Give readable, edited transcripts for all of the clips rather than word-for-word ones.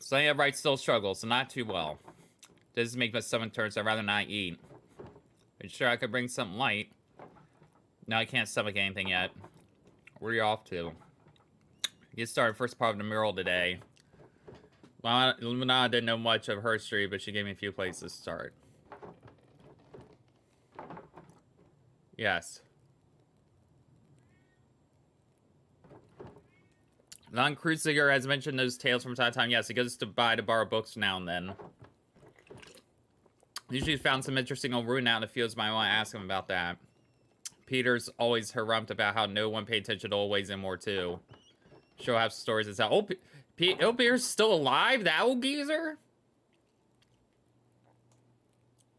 Sunny Upright still struggles, so not too well. This make my stomach turn, so I'd rather not eat. I'm sure I could bring something light. No, I can't stomach anything yet. Where are you off to? Get started first part of the mural today. Lumina didn't know much of her history, but she gave me a few places to start. Yes. Non Cruciger has mentioned those tales from time to time. Yes, he goes to borrow books now and then. Usually found some interesting old rune out in the fields, but I want to ask him about that. Peter's always harumphed about how no one paid attention to old ways anymore, too. Sure have stories as how old Peter's still alive? That old geezer?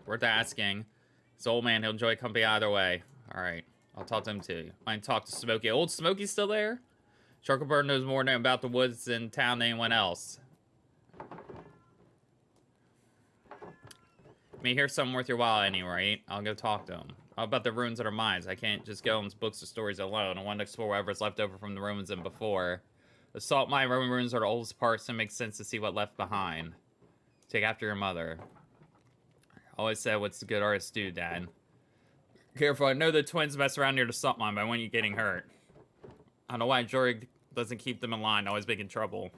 Worth asking. He's an old man, he'll enjoy company either way. Alright, I'll talk to him too. I can talk to Smokey. Old Smokey's still there? Charcoalbird knows more about the woods in town than anyone else. May hear something worth your while anyway. I'll go talk to him. How about the ruins that are mines? I can't just go in books or stories alone. I want to explore whatever's left over from the ruins and before. The salt mine Roman ruins are the oldest parts, so it makes sense to see what left behind. Take after your mother. Always said what's the good artist do, Dad. Careful, I know the twins mess around near the salt mine, but I want you getting hurt. I don't know why Jorig doesn't keep them in line, always making trouble.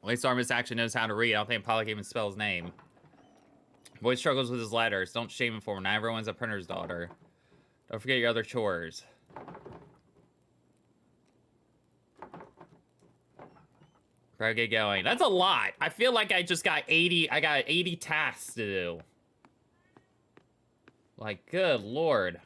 At least Armis actually knows how to read. I don't think Pollock even spell his name. Boy struggles with his letters. Don't shame him for him. Not everyone's a printer's daughter. Don't forget your other chores. Better get going. That's a lot. I feel like I just got 80. I got 80 tasks to do. Like, good lord.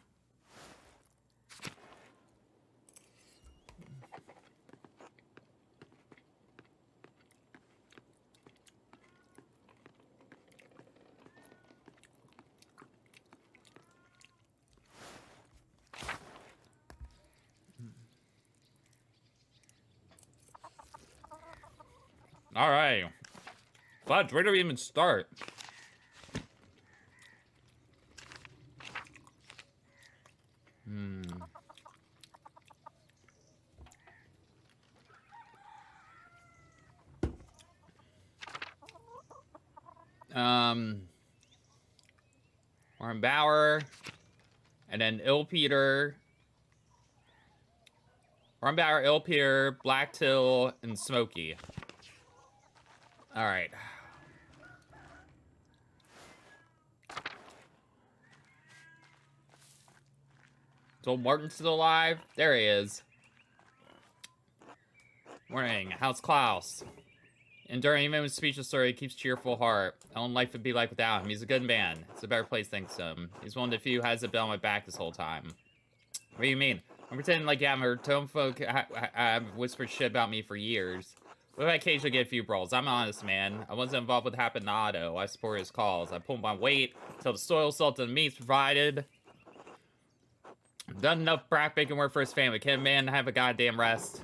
All right. Fudge, where do we even start? Warren Bauer, and then Ilpeter. Warren Bauer, Ilpeter, Blacktill, and Smokey. All right. Is old Martin still alive? There he is. Morning. How's Klaus? Enduring even with speechless story, he keeps cheerful heart. I don't life would be like without him. He's a good man. It's a better place thanks to him. He's one of the few who has a bell on my back this whole time. What do you mean? I'm pretending like you haven't heard. Tome folk have whispered shit about me for years. What if I occasionally get a few brawls? I'm an honest man. I wasn't involved with what happened to Otto. I support his calls. I pulled my weight until the soil, salt, and meat's provided. I've done enough brat bacon work for his family. Can a man have a goddamn rest?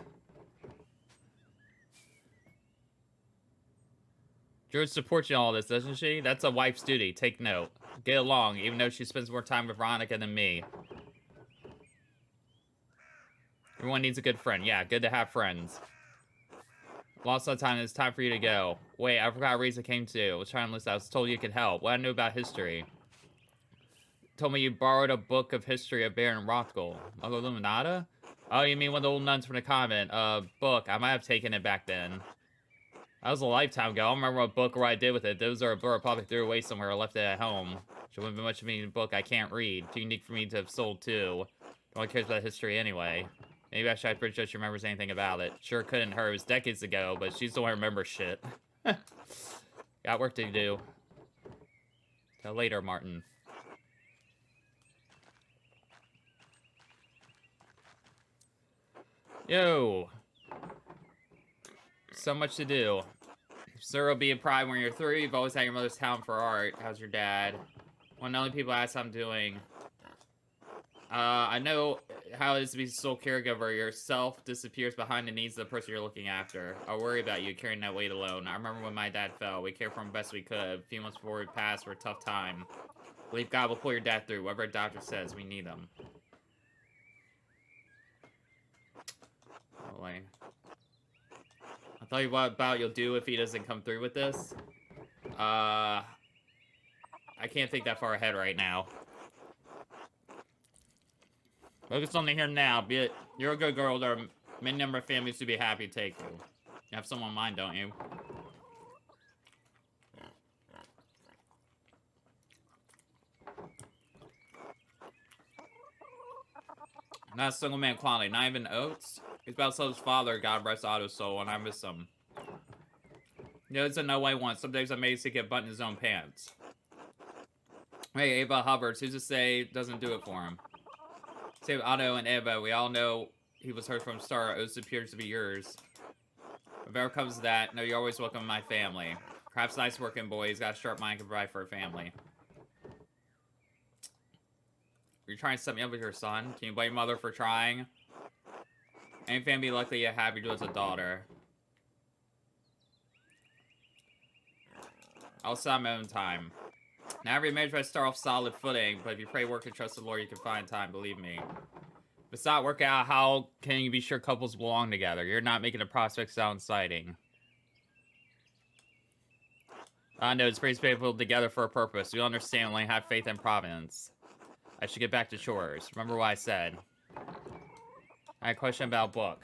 George supports you in all this, doesn't she? That's a wife's duty. Take note. Get along, even though she spends more time with Veronica than me. Everyone needs a good friend. Yeah, good to have friends. Lost some time. It's time for you to go. Wait, I forgot what reason came to. I was trying to listen. I was told you could help. What I knew about history. Told me you borrowed a book of history of Baron Rothgold. Uncle Illuminata? Oh, you mean one of the old nuns from the convent? Book. I might have taken it back then. That was a lifetime ago. I don't remember what book or what I did with it. Those are a book I probably threw away somewhere or left it at home. It wouldn't be much of a book I can't read. Too unique for me to have sold too. No one cares about history anyway. Maybe I should ask Bridget if she remembers anything about it. Sure couldn't hurt. It was decades ago, but she's the one who remembers shit. Got work to do. Till later, Martin. Yo. So much to do. Sir will be a pride when you're 3. You've always had your mother's talent for art. How's your dad? One of the only people ask how I'm doing. I know how it is to be sole caregiver. Yourself disappears behind the needs of the person you're looking after. I worry about you carrying that weight alone. I remember when my dad fell. We cared for him best we could. A few months before we passed were a tough time. Believe God will pull your dad through. Whatever a doctor says, we need him. Oh, tell you what about you'll do if he doesn't come through with this. I can't think that far ahead right now. Focus on the here and now. Be it, you're a good girl. There are many number of families to be happy to take you. You have someone in mind, don't you? Not a single man quality, not even Oates. He's about to sell his father, God rest Otto's soul, and I miss him. He doesn't know what he wants. Some days I'm amazed he can button his own pants. Hey, Ava Hubbard, who's to say doesn't do it for him? Save Otto and Eva, we all know he was hurt from the start. Oates appears to be yours. If ever comes to that, no, you're always welcome in my family. Perhaps nice working boy, he's got a sharp mind, can provide for a family. You're trying to set me up with your son? Can you blame mother for trying? Any family luckily you have you do as a daughter. I'll start my own time. Now every marriage must start off solid footing, but if you pray, work, and trust the Lord, you can find time, believe me. If it's not working out, how can you be sure couples belong together? You're not making the prospect sound exciting. I know it's brings people together for a purpose. You understand, only have faith in providence. I should get back to chores. Remember what I said. I had a question about a book.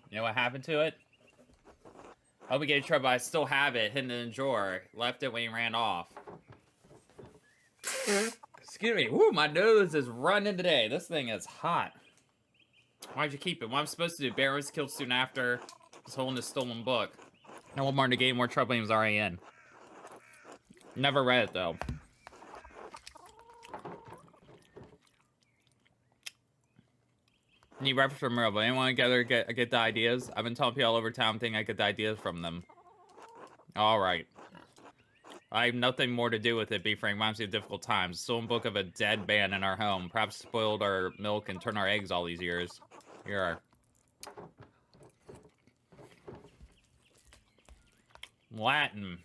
You know what happened to it? I hope we get in trouble, but I still have it hidden in a drawer. Left it when he ran off. Excuse me. Woo, my nose is running today. This thing is hot. Why'd you keep it? What I'm supposed to do? Bear was killed soon after. Just holding this stolen book. No one more in the game, more trouble he was already in. Never read it, though. Need reference from Merle, but anyone together get the ideas? I've been telling people all over town think I get the ideas from them. Alright. I have nothing more to do with it, be frank. Reminds me of difficult times. Stolen book of a dead man in our home. Perhaps spoiled our milk and turned our eggs all these years. Here are. Latin.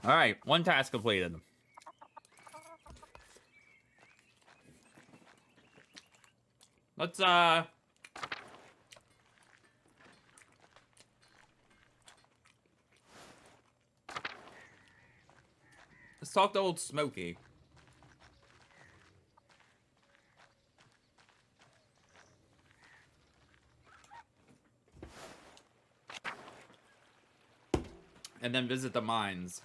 Alright, one task completed. Let's talk to old Smokey. And then visit the mines.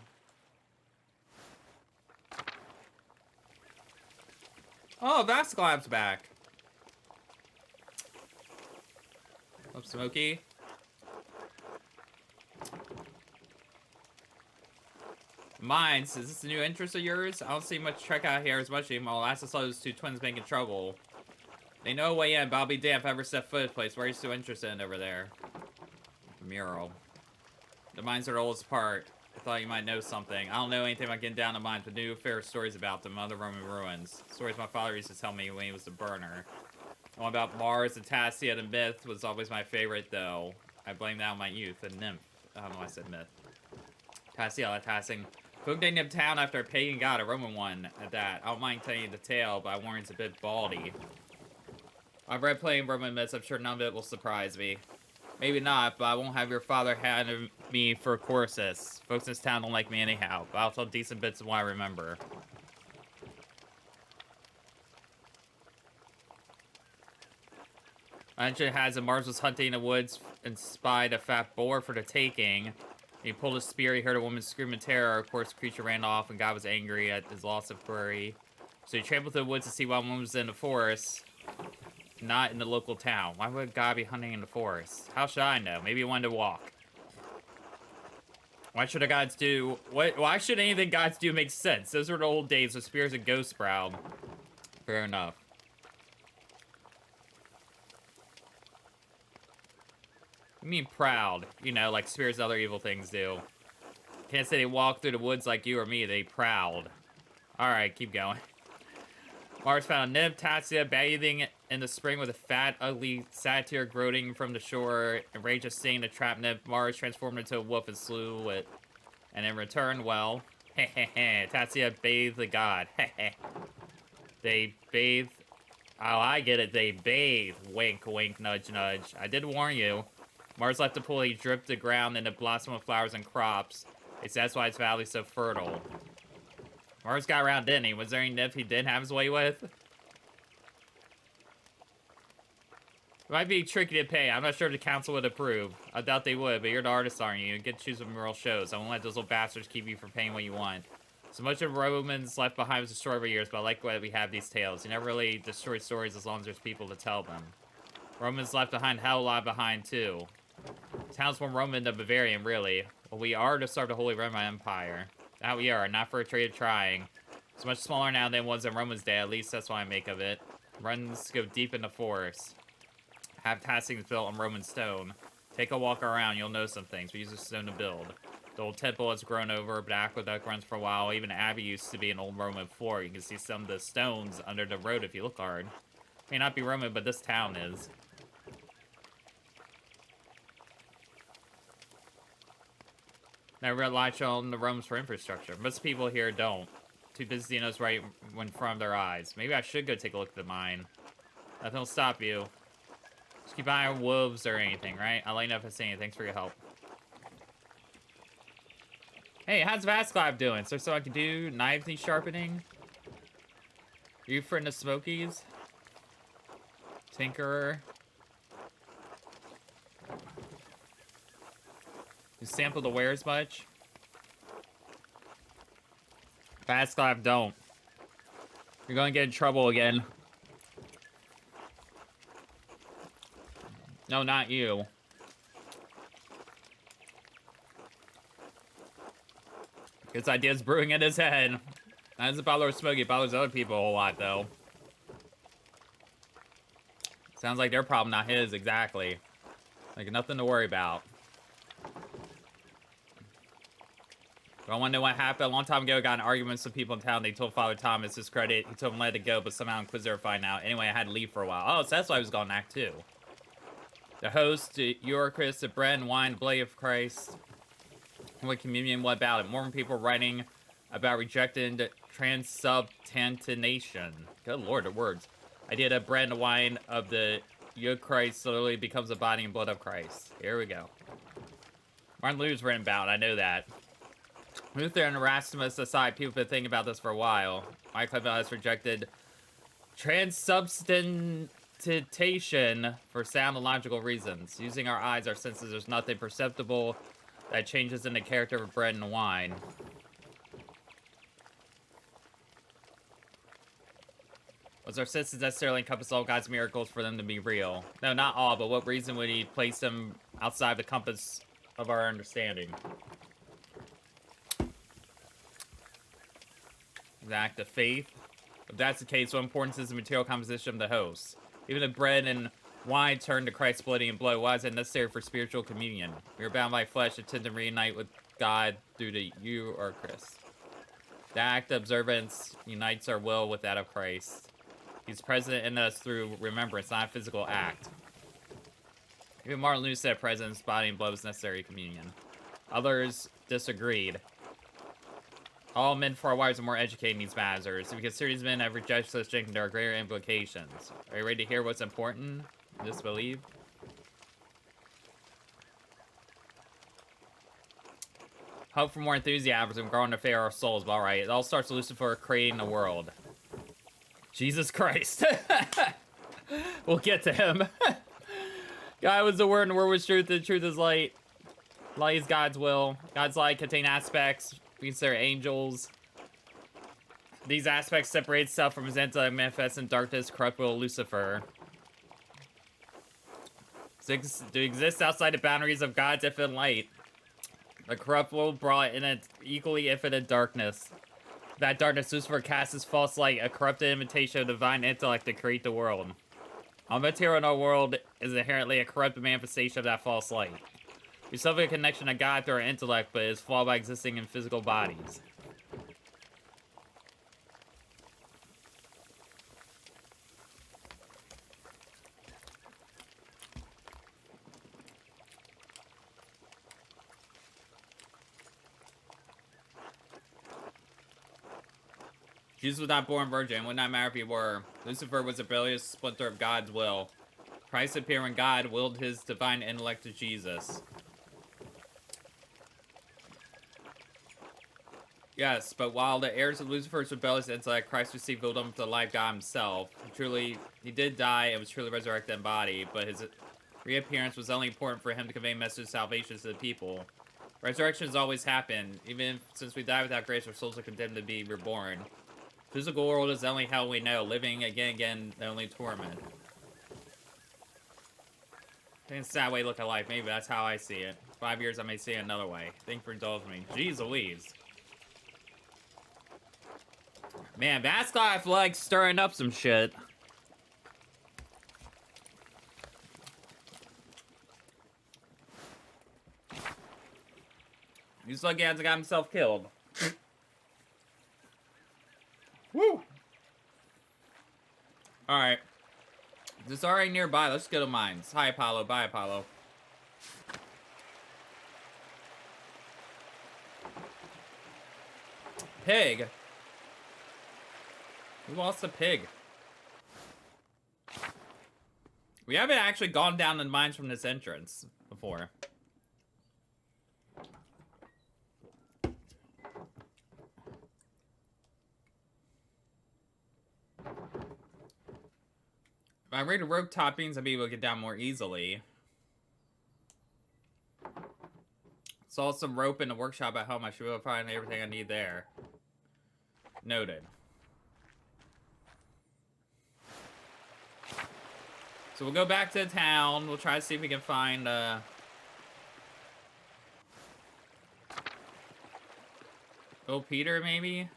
Oh, Vasclab's back. Up, Smokey. Mines, is this a new interest of yours? I don't see much trek out here as much anymore. Last I saw those two twins making trouble. They know a way in, but I'll be damned if I ever set foot in a place. Where are you so interested in over there? The mural. The mines are the oldest part. I thought you might know something. I don't know anything about getting down to mines, but new fair stories about them, other Roman ruins. Stories my father used to tell me when he was a burner. The one about Mars and Tassia, the myth, was always my favorite, though. I blame that on my youth. A nymph. I don't know why I said myth. Tassia, passing. Folk named him town after a pagan god, a Roman one, at that. I don't mind telling you the tale, but I warn it's a bit baldy. I've read plenty of Roman myths. I'm sure none of it will surprise me. Maybe not, but I won't have your father hand me for courses. Folks in this town don't like me anyhow, but I'll tell decent bits of what I remember. Legend has that Mars was hunting in the woods and spied a fat boar for the taking. He pulled his spear, he heard a woman scream in terror. Of course, the creature ran off, and God was angry at his loss of quarry. So he trampled through the woods to see what woman was in the forest, not in the local town. Why would God be hunting in the forest? How should I know? Maybe he wanted to walk. Why should the gods do... Why should anything gods do make sense? Those were the old days with spears and ghost sprout. Fair enough. I mean proud. You know, like spirits and other evil things do. Can't say they walk through the woods like you or me. They proud. Alright, keep going. Mars found a nymph, Tassia, bathing in the spring with a fat, ugly satyr groaning from the shore. Enraged at seeing the trapped nymph, Mars transformed into a wolf and slew it. And in return, well, Tassia bathed the god. They bathed Oh, I get it. They bathe. Wink, wink, nudge, nudge. I did warn you. Mars left the pool. He dripped the ground and it blossomed with flowers and crops. That's why its valley's so fertile. Mars got around, didn't he? Was there any nymph he didn't have his way with? It might be tricky to pay. I'm not sure if the council would approve. I doubt they would, but you're the artist, aren't you? You get to choose some real shows. I won't let those little bastards keep you from paying what you want. So much of Romans left behind was destroyed over years, but I like that we have these tales. You never really destroy stories as long as there's people to tell them. Romans left behind hell a lot behind, too. Towns from Roman to Bavarian, really. Well, we are to serve the Holy Roman Empire. That we are, not for a trade of trying. It's much smaller now than it was in Roman's day, at least that's what I make of it. Runs go deep in the forest. Have tassings built on Roman stone. Take a walk around, you'll know some things. We use the stone to build. The old temple has grown over, but aqueduct runs for a while. Even Abbey used to be an old Roman fort. You can see some of the stones under the road if you look hard. May not be Roman, but this town is. Never relied on the Romans for infrastructure. Most people here don't. Too busy to notice right in front of their eyes. Maybe I should go take a look at the mine. Nothing will stop you. Just keep an eye on wolves or anything, right? I'll let you know if I see anything. Thanks for your help. Hey, how's Vasclave doing? Is there something I can do? Knives need sharpening? Are you from the Smokies? Tinkerer? You sample the wares much? Vasclave, don't. You're gonna get in trouble again. No, not you. His idea's brewing in his head. That doesn't bother Smokey, it bothers other people a whole lot, though. Sounds like their problem, not his, exactly. Like, nothing to worry about. Don't want to know what happened. A long time ago, I got in arguments with people in town. They told Father Thomas his credit. He told him let it go, but somehow Inquisitor find out. Anyway, I had to leave for a while. Oh, so that's why I was gone in Act 2. The host, Eucharist, the bread and wine, blood of Christ. What communion, what about it? Mormon people writing about rejecting transubstantiation. Good lord, the words. Idea that bread and wine of the Eucharist slowly becomes the body and blood of Christ. Here we go. Martin Luther's written about, I know that. Luther and Erasmus aside, people have been thinking about this for a while. Wycliffe has rejected transubstantiation for sound and logical reasons. Using our eyes, our senses, there's nothing perceptible that changes in the character of bread and wine. Was our senses necessarily encompass all God's miracles for them to be real? No, not all, but what reason would he place them outside the compass of our understanding? The act of faith. If that's the case, what importance is the material composition of the host? Even if bread and wine turn to Christ's body and blood, why is it necessary for spiritual communion? We are bound by flesh to tend to reunite with God through the Eucharist. The act of observance unites our will with that of Christ. He's present in us through remembrance, not a physical act. Even Martin Luther said presence, body, and blood was necessary communion. Others disagreed. All men far wiser and more educated in these matters. If you consider these men have rejected such things, there are greater implications. Are you ready to hear what's important? Disbelieve? Hope for more enthusiasm and growing to favor our souls, but alright. It all starts with Lucifer creating the world. Jesus Christ. We'll get to him. God was the word, and the word was truth, and the truth is light. Light is God's will. God's light contain aspects. We consider angels. These aspects separate itself from his intellect, manifest in darkness, corruptible Lucifer. To exist outside the boundaries of God's infinite light. The corruptible brought in an equally infinite darkness. That darkness, Lucifer casts his false light, a corrupted imitation of divine intellect to create the world. All material in our world is inherently a corrupted manifestation of that false light. We suffer a connection to God through our intellect, but it is flawed by existing in physical bodies. Jesus was not born virgin. It would not matter if he were. Lucifer was a rebellious splinter of God's will. Christ appeared when God willed his divine intellect to Jesus. Yes, but while the heirs of Lucifer's rebellious intellect, Christ received Willden to the life God himself. He did die and was truly resurrected in body, but his reappearance was only important for him to convey a message of salvation to the people. Resurrections always happen. Even since we die without grace, our souls are condemned to be reborn. Physical world is the only hell we know. Living again, the only torment. I think it's a sad way to look at life. Maybe that's how I see it. 5 years, I may see it another way. Thank you for indulging me. Jeez Louise. Man, Vascon, I feel like stirring up some shit. He's lucky he hasn't got himself killed. Woo! Alright. This is already nearby. Let's go to mines. Hi, Apollo. Bye, Apollo. Pig. Who lost a pig? We haven't actually gone down the mines from this entrance before. If I raided rope toppings, I'd be able to get down more easily. Saw some rope in the workshop at home. I should be able to find everything I need there. Noted. So we'll go back to town. We'll try to see if we can find, oh, Peter, maybe?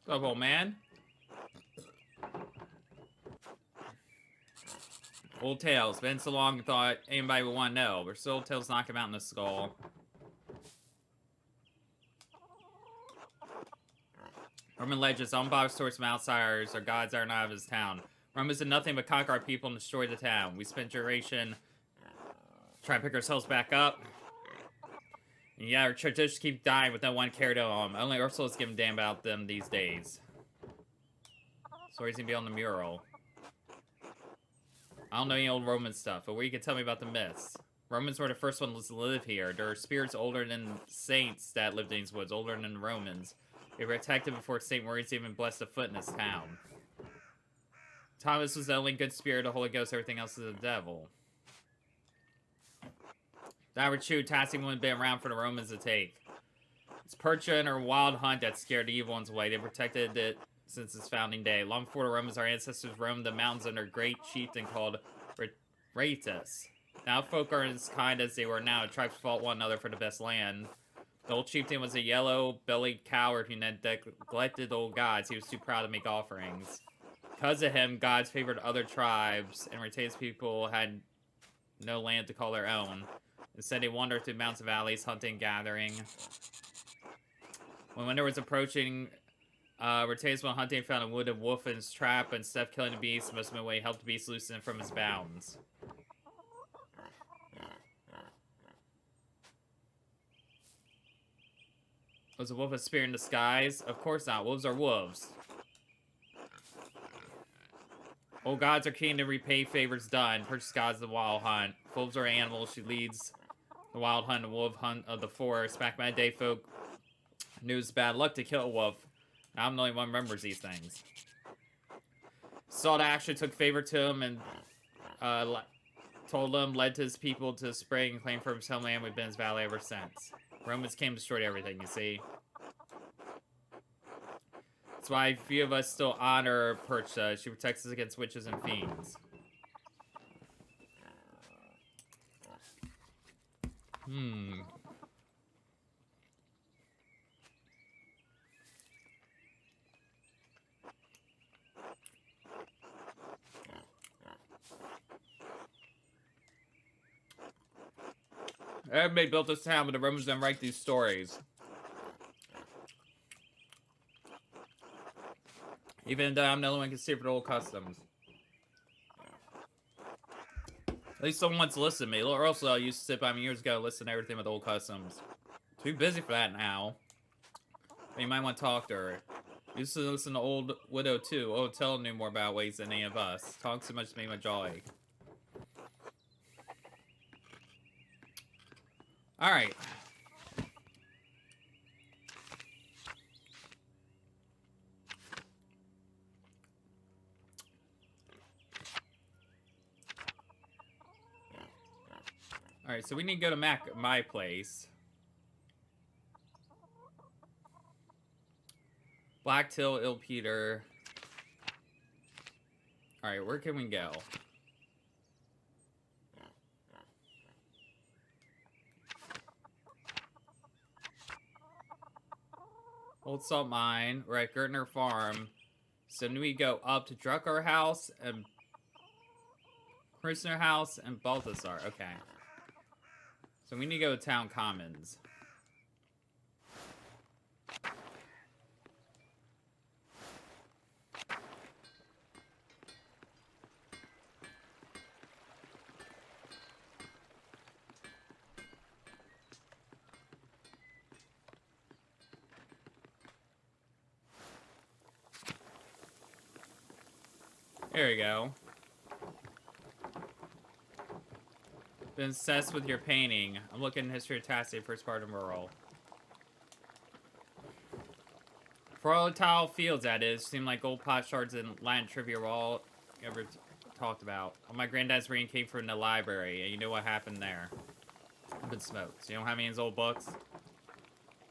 What's up, old man? Old Tails. Been so long, thought anybody would want to know. We're still Tails knock him out in the skull. Roman legends, unbothered stories from outsiders or gods that are not of his town. Romans did nothing but conquer our people and destroy the town. We spent duration trying to pick ourselves back up. And yeah, our traditions keep dying with no one cared to them. Only Ursula's giving a damn about them these days. Stories gonna be on the mural. I don't know any old Roman stuff, but what you can tell me about the myths. Romans were the first ones to live here. There are spirits older than saints that lived in these woods, older than the Romans. They were protected before St. Maurice even blessed a foot in this town. Thomas was the only good spirit, the Holy Ghost, everything else is the devil. That were true, Tassie wouldn't have been around for the Romans to take. It's Percha and her wild hunt that scared the evil ones away. They protected it since its founding day. Long before the Romans, our ancestors roamed the mountains under a great chieftain called Raetus. Now folk are as kind as they were now. The tribes fought one another for the best land. The old chieftain was a yellow-bellied coward who neglected the old gods. He was too proud to make offerings. Because of him, gods favored other tribes, and Raetus people had no land to call their own. Instead, they wandered through mountains and valleys, hunting, gathering. When winter was approaching, Raetus went hunting, found a wounded wolf in his trap, and instead of killing the beast, most of the way helped the beast loosen from his bounds. Was a wolf a spirit in disguise? Of course not. Wolves are wolves. Old gods are keen to repay favors done. Purchase gods of the wild hunt. Wolves are animals. She leads the wild hunt and wolf hunt of the forest. Back in my day, folk knew it was bad luck to kill a wolf. Now I'm the only one who remembers these things. Saul actually took favor to him and told him, led his people to the spring and claimed for his homeland. We've been in his valley ever since. Romans came and destroyed everything, you see. That's why a few of us still honor Percha. She protects us against witches and fiends. Everybody built this town, but the Romans didn't write these stories. Even though I'm the only one who can see for the old customs. At least someone wants to listen to me. Or else I used to sit by me years ago and listen to everything with old customs. Too busy for that now. But you might want to talk to her. Used to listen to Old Widow too. Old Tell knew more about ways than any of us. Talk so much to make my jaw ache. Alright. Alright, so we need to go to my place. Black Till, Il Peter. Alright, where can we go? Old Salt Mine. We're at Gertner Farm. So then we go up to Drucker House and Prisoner House and Balthasar. Okay. So we need to go to Town Commons. There we go. Been obsessed with your painting. I'm looking at History of Tassie, first part of Rural. Fertile fields, that is. Seem like old pot shards and land trivia were all ever talked about. All my granddad's reading came from the library, and you know what happened there. I've been smoked. So you don't have any of his old books?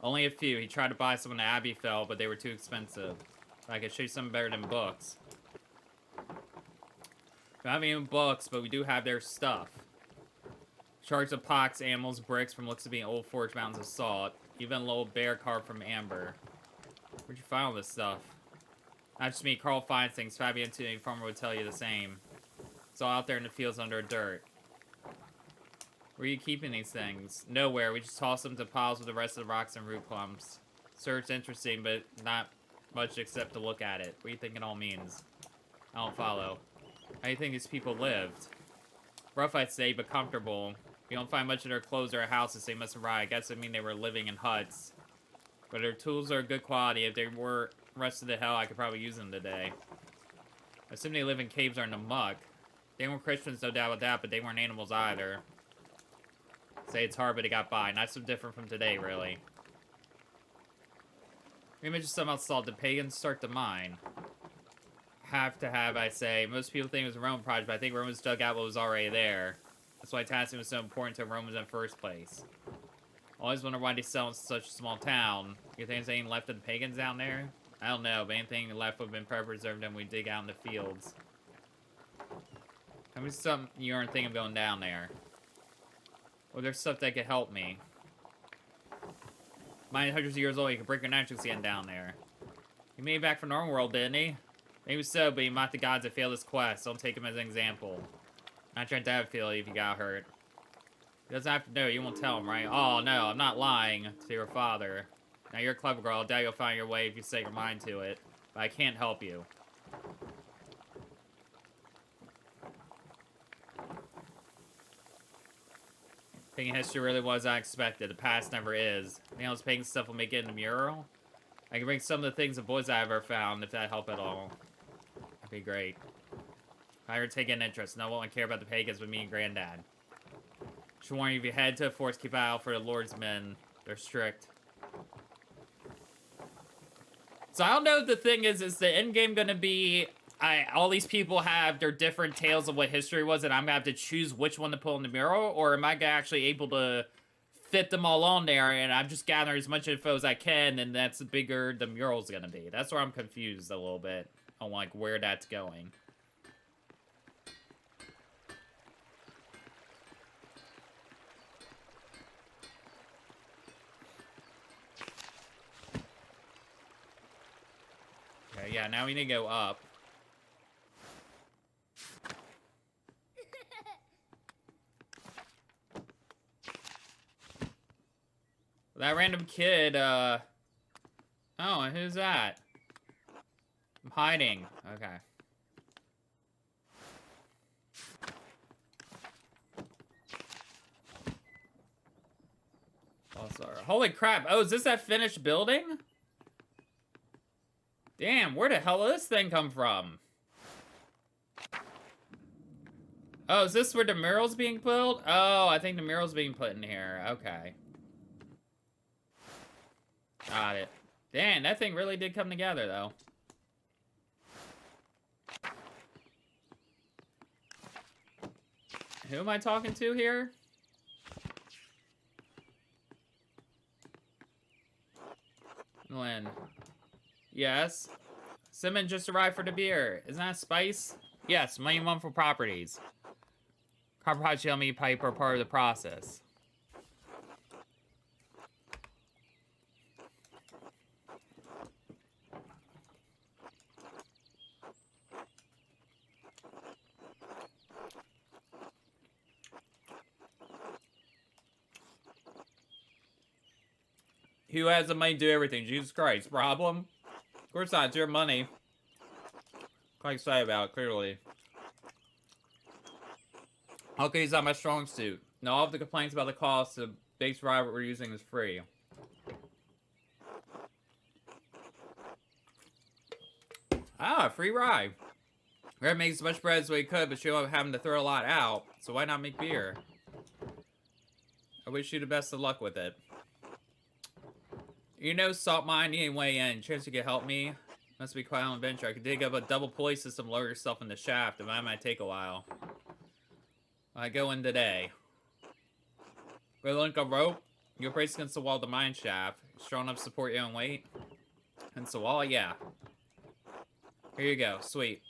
Only a few. He tried to buy some when the Abbey fell, but they were too expensive. I could show you something better than books. We don't have any books, but we do have their stuff. Shards of pox, animals, bricks from looks to be old forged mountains of salt. Even a little bear carved from amber. Where'd you find all this stuff? Not just me, Carl finds things. Fabian too, any farmer would tell you the same. It's all out there in the fields under dirt. Where are you keeping these things? Nowhere. We just toss them to piles with the rest of the rocks and root clumps. Sure, it's interesting, but not much except to look at it. What do you think it all means? I don't follow. How do you think these people lived? Rough, I'd say, but comfortable. You don't find much of their clothes or houses, they must have arrived. I guess it mean they were living in huts. But their tools are good quality. If they were rusted to hell, I could probably use them today. I assume they live in caves or in the muck. They weren't Christians, no doubt about that, but they weren't animals either. Say it's hard, but it got by. Not so different from today, really. Images somehow solved. The pagans start to mine. Have to have, I say. Most people think it was a Roman project, but I think Romans dug out what was already there. That's why Tassin was so important to Romans in the first place. Always wonder why they sell in such a small town. You think there's anything left of the pagans down there? I don't know, but anything left would have been preserved and we dig out in the fields. Tell me something you aren't thinking of going down there. Well, there's stuff that could help me. Mine hundreds of years old, you can break your naturals again down there. He made it back from normal world, didn't he? Maybe so, but he mocked the gods that failed his quest. Don't take him as an example. Not trying to have feel if you got hurt. He doesn't have to know, you won't tell him, right? Oh, no, I'm not lying to your father. Now, you're a clever girl. I doubt you'll find your way if you set your mind to it. But I can't help you. Painting history really was as I expected. The past never is. You know, this painting stuff will make it in the mural. I can bring some of the things the boys I've ever found, if that help at all. That'd be great. If I ever take an interest, no one would care about the pagans with me and Granddad. Should warn you, if you head to a forest, keep an eye out for the Lord's men. They're strict. So I don't know if the thing is the end game gonna be... all these people have their different tales of what history was, and I'm gonna have to choose which one to put on the mural, or am I actually able to fit them all on there, and I'm just gathering as much info as I can, and that's the bigger the mural's gonna be. That's where I'm confused a little bit on, like, where that's going. Okay, yeah, now we need to go up. That random kid, oh, who's that? I'm hiding. Okay. Oh, sorry. Holy crap. Oh, is this that finished building? Damn, where the hell did this thing come from? Oh, is this where the mural's being built? Oh, I think the mural's being put in here. Okay. Got it. Damn, that thing really did come together, though. Who am I talking to here? Lynn. Yes? Simon just arrived for the beer. Isn't that Spice? Yes, money one for properties. Copperpot, Yummy, Pipe are part of the process. Who has the money to do everything? Jesus Christ. Problem? Of course not. It's your money. Quite excited about it, clearly. Okay, it's not my strong suit. No, all of the complaints about the cost, the base ride we're using is free. Ah, free ride. Red makes as much bread as we could, but she ended up having to throw a lot out. So why not make beer? I wish you the best of luck with it. You know, salt mine anyway, and chance you could help me. Must be quite an adventure. I could dig up a double pulley system, lower yourself in the shaft, and that might take a while. I go in today. We link a rope. You're braced against the wall of the mine shaft. Strong enough to support your own weight. Against the wall, yeah. Here you go. Sweet.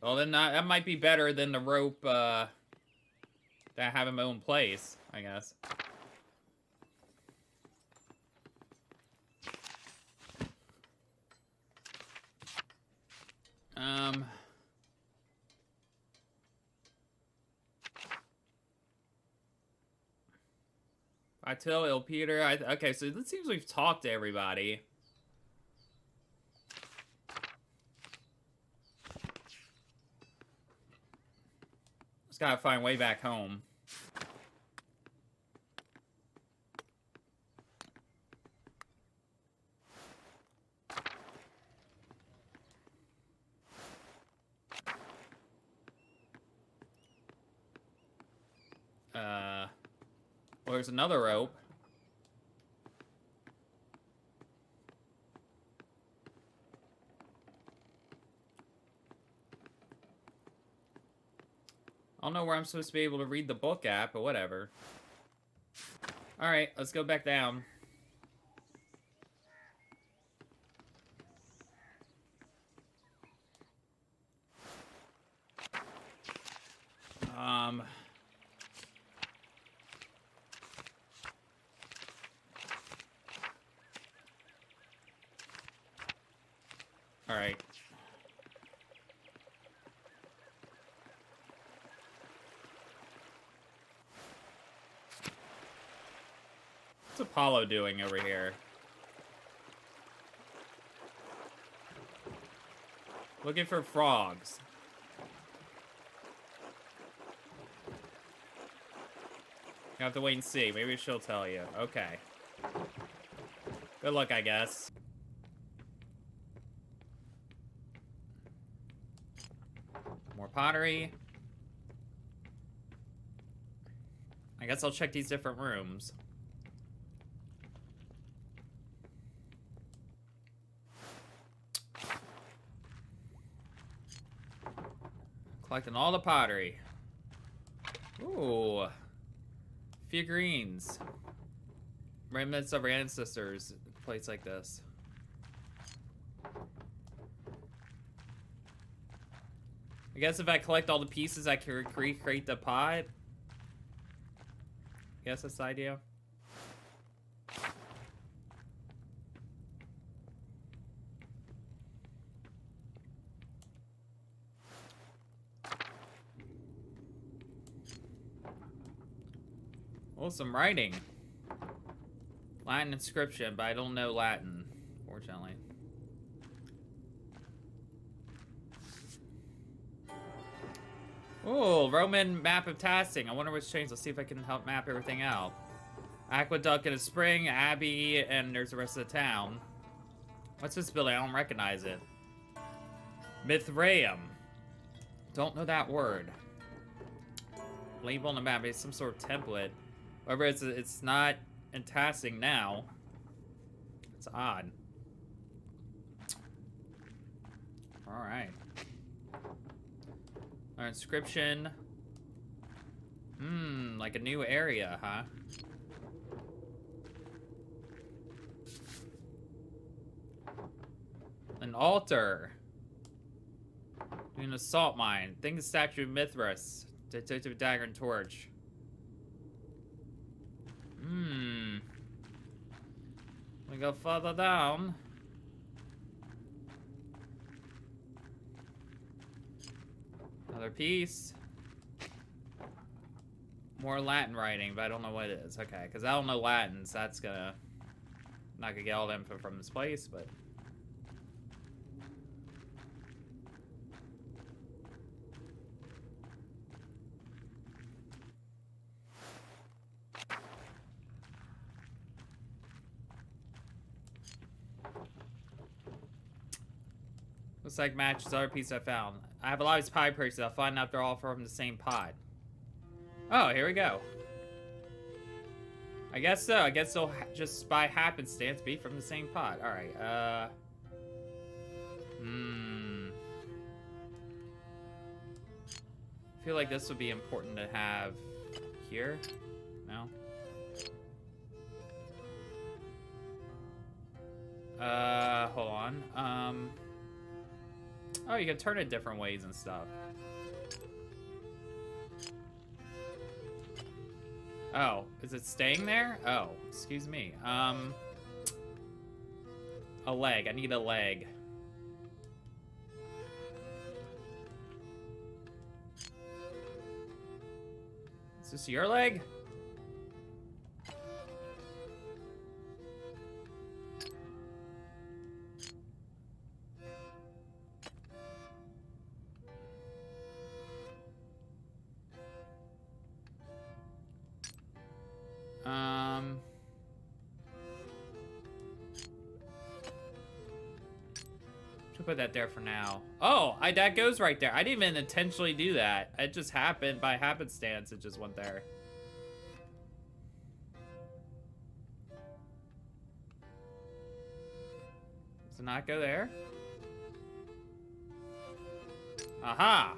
Well, then that might be better than the rope that I have in my own place, I guess. Vital, Il Peter. Okay, so it seems we've talked to everybody. Just gotta find way back home. Well, there's another rope. I don't know where I'm supposed to be able to read the book at, but whatever. Alright, let's go back down. Alright. What's Apollo doing over here? Looking for frogs. You have to wait and see. Maybe she'll tell you. Okay. Good luck, I guess. More pottery. I guess I'll check these different rooms. Collecting all the pottery. Ooh. Figurines. Remnants of our ancestors. Plates like this. I guess if I collect all the pieces, I can recreate the pot. I guess that's the idea. Oh, some writing. Latin inscription, but I don't know Latin, fortunately. Oh, Roman map of Tasting. I wonder what's changed. Let's see if I can help map everything out. Aqueduct in a spring, Abbey, and there's the rest of the town. What's this building? I don't recognize it. Mithraeum. Don't know that word. Label on the map. It's some sort of template. However, it's not in Tasting now. It's odd. Alright. Our inscription. Like a new area, huh? An altar. An assault mine. Think the statue of Mithras. Detective dagger and torch. We go further down. Another piece. More Latin writing, but I don't know what it is. Okay, because I don't know Latin, so that's gonna... I'm not gonna get all the info from this place, but... Looks like matches other pieces I found. I have a lot of these pie pieces. I'll find out they're all from the same pot. Oh, here we go. I guess so. I guess they'll just by happenstance be from the same pot. Alright, I feel like this would be important to have here. No? Hold on. Oh, you can turn it different ways and stuff. Oh, is it staying there? Oh, excuse me. A leg. I need a leg. Is this your leg? Should put that there for now. Oh, that goes right there. I didn't even intentionally do that. It just happened by happenstance. It just went there. Does it not go there? Aha!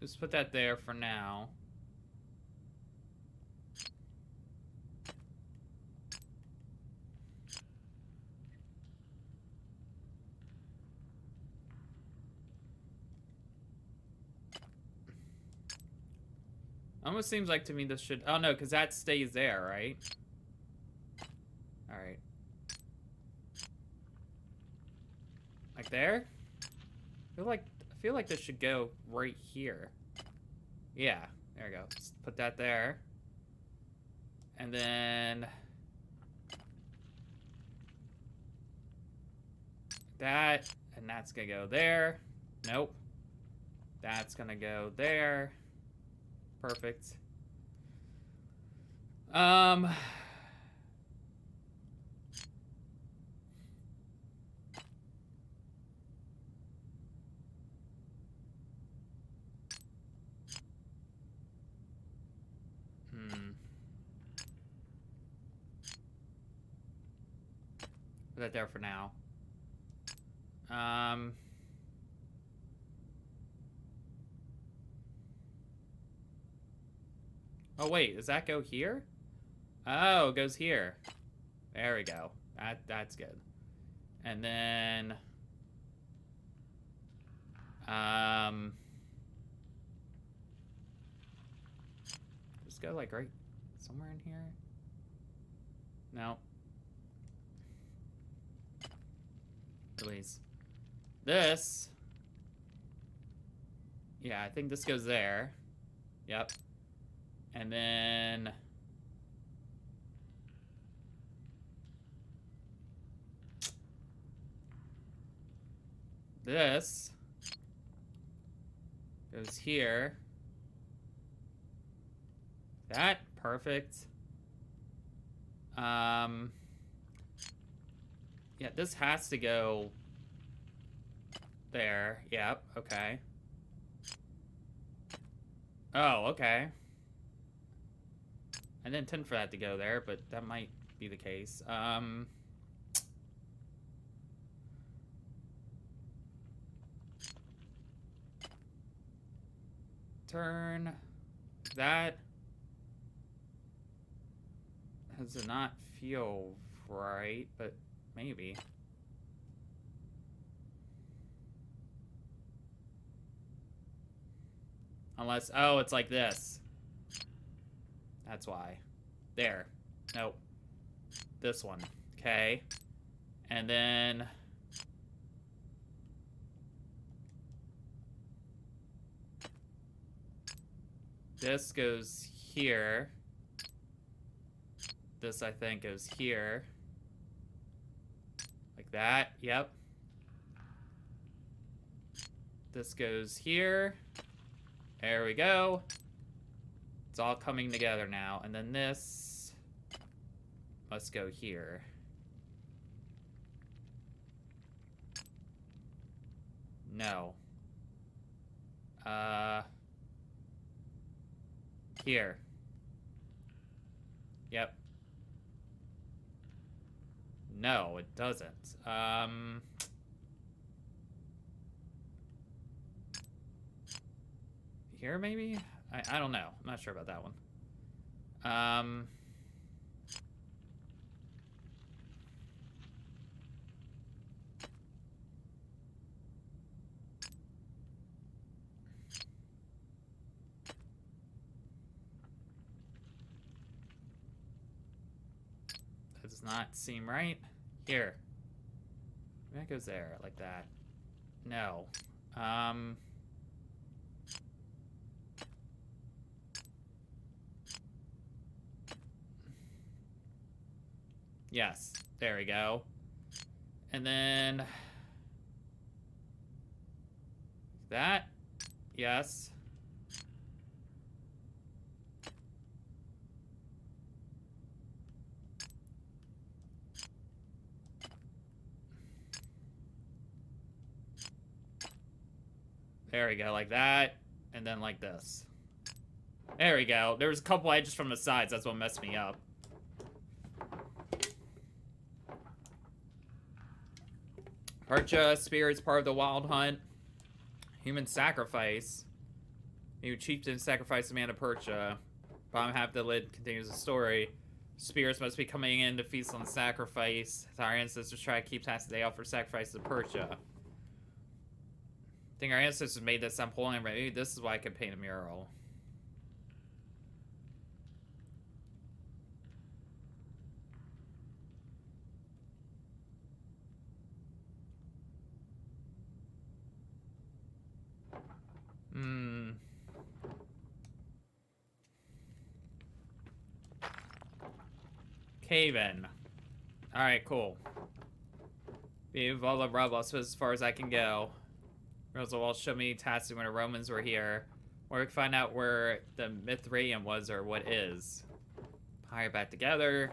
Just put that there for now. Almost seems like to me this should... Oh, no, because that stays there, right? Alright. Like there? I feel like this should go right here. Yeah, there we go. Just put that there. And then... that, and that's gonna go there. Nope. That's gonna go there. Perfect. Put that there for now. Oh, wait, does that go here? Oh, it goes here. There we go. That's good. And then... just go, like, right somewhere in here? No. Please. This. Yeah, I think this goes there. Yep. And then... this goes here. That, perfect. Yeah, this has to go there. Yep, okay. Oh, okay. I didn't intend for that to go there, but that might be the case. Turn. That does not feel right, but maybe. Unless, oh, it's like this. That's why. There. Nope. This one. Okay. And then... this goes here. This, I think, goes here. Like that. Yep. This goes here. There we go. It's all coming together now. And then this must go here. No. Here. Yep. No, it doesn't. Here, maybe? I don't know. I'm not sure about that one. That does not seem right. Here. Maybe that goes there, like that. No. Yes, there we go. And then... that. Yes. There we go, like that. And then like this. There we go. There was a couple edges from the sides. That's what messed me up. Percha spirits part of the wild hunt. Human sacrifice. New chieftain sacrificed a man to Percha. Bottom half of the lid continues the story. Spirits must be coming in to feast on the sacrifice. Our ancestors try to keep passing the day off for sacrifice to Percha. I think our ancestors made this. I'm pulling it. Maybe this is why I could paint a mural. Cave-in. Alright, cool. We've all of Roblox as far as I can go. Roosevelt showed me tasks when the Romans were here. Or we can find out where the Mithraeum was or what is. Hire back together.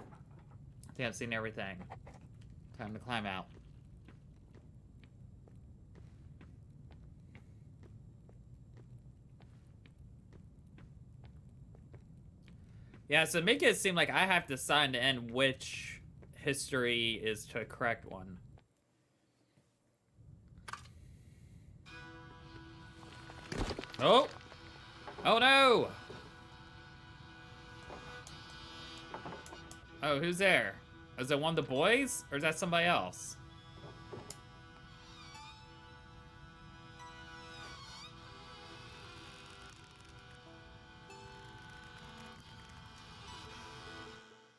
I think I've seen everything. Time to climb out. Yeah, so make it seem like I have to decide to end which history is the correct one. Oh! Oh no! Oh, who's there? Is it one of the boys? Or is that somebody else?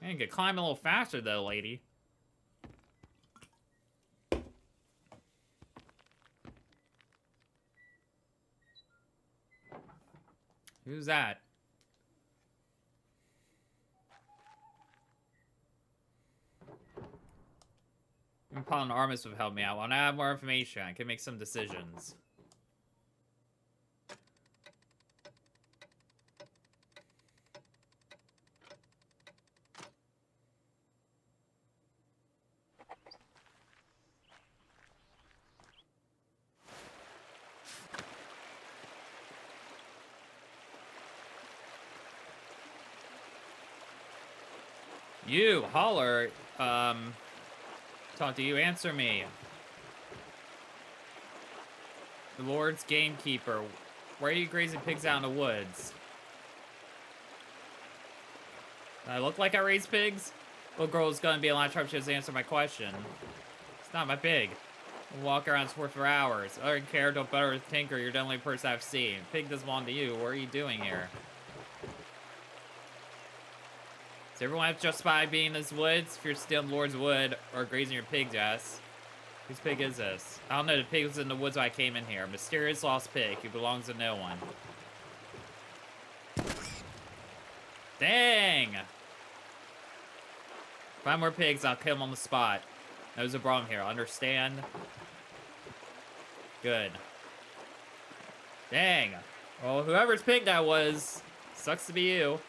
Man, you could climb a little faster, though, lady. Who's that? Paul and Armis would help me out. When I have more information, I can make some decisions. You, Holler, talk to you, answer me. The Lord's gamekeeper. Where are you grazing pigs out in the woods? Do I look like I raise pigs? Little girl's gonna be a lot sharp. She has to answer my question. It's not my pig. I'll walk around sport for hours. I don't care, don't better with Tinker. You're the only person I've seen. Pig doesn't belong to you. What are you doing here? Does everyone have to justify being in this woods? If you're stealing Lord's wood or grazing your pig, Jess. Whose pig is this? I don't know. The pig was in the woods when I came in here. Mysterious lost pig who belongs to no one. Dang! Find more pigs, I'll kill them on the spot. There's a problem here. Understand? Good. Dang. Well, whoever's pig that was, sucks to be you.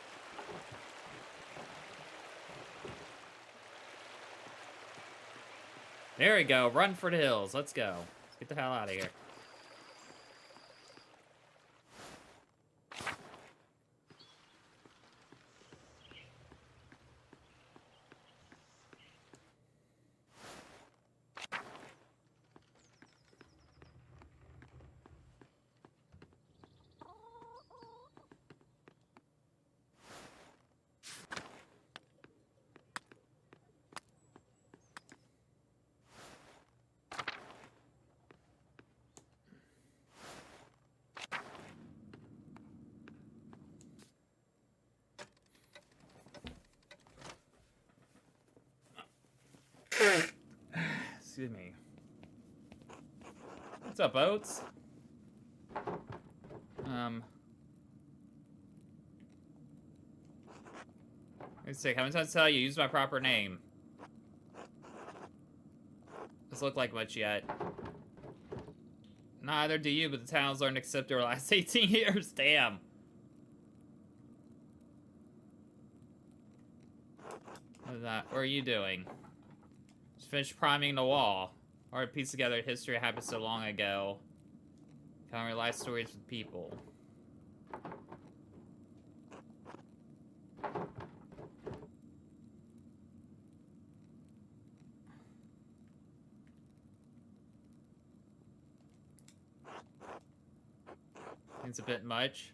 There we go. Run for the hills. Let's go. Let's get the hell out of here. Excuse me. What's up, Oats? Let's see. How many times tell you use my proper name? Doesn't look like much yet. Neither do you, but the town's learned to accept over the last 18 years. Damn. What is that? What are you doing? Just finished priming the wall. Or piece together history happened so long ago. Telling life stories with people. It's a bit much.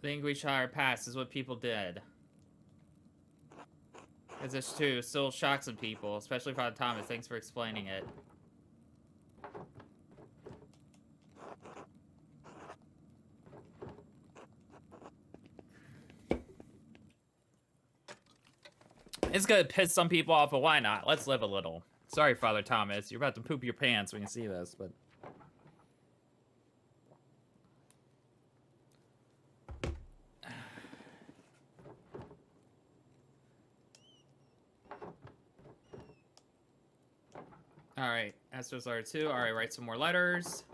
The English higher past is what people did. It's just too, still shocks some people, especially Father Thomas. Thanks for explaining it. It's gonna piss some people off, but why not? Let's live a little. Sorry, Father Thomas. You're about to poop your pants when you see this, but... Alright, Astro's letter 2. Alright, write some more letters.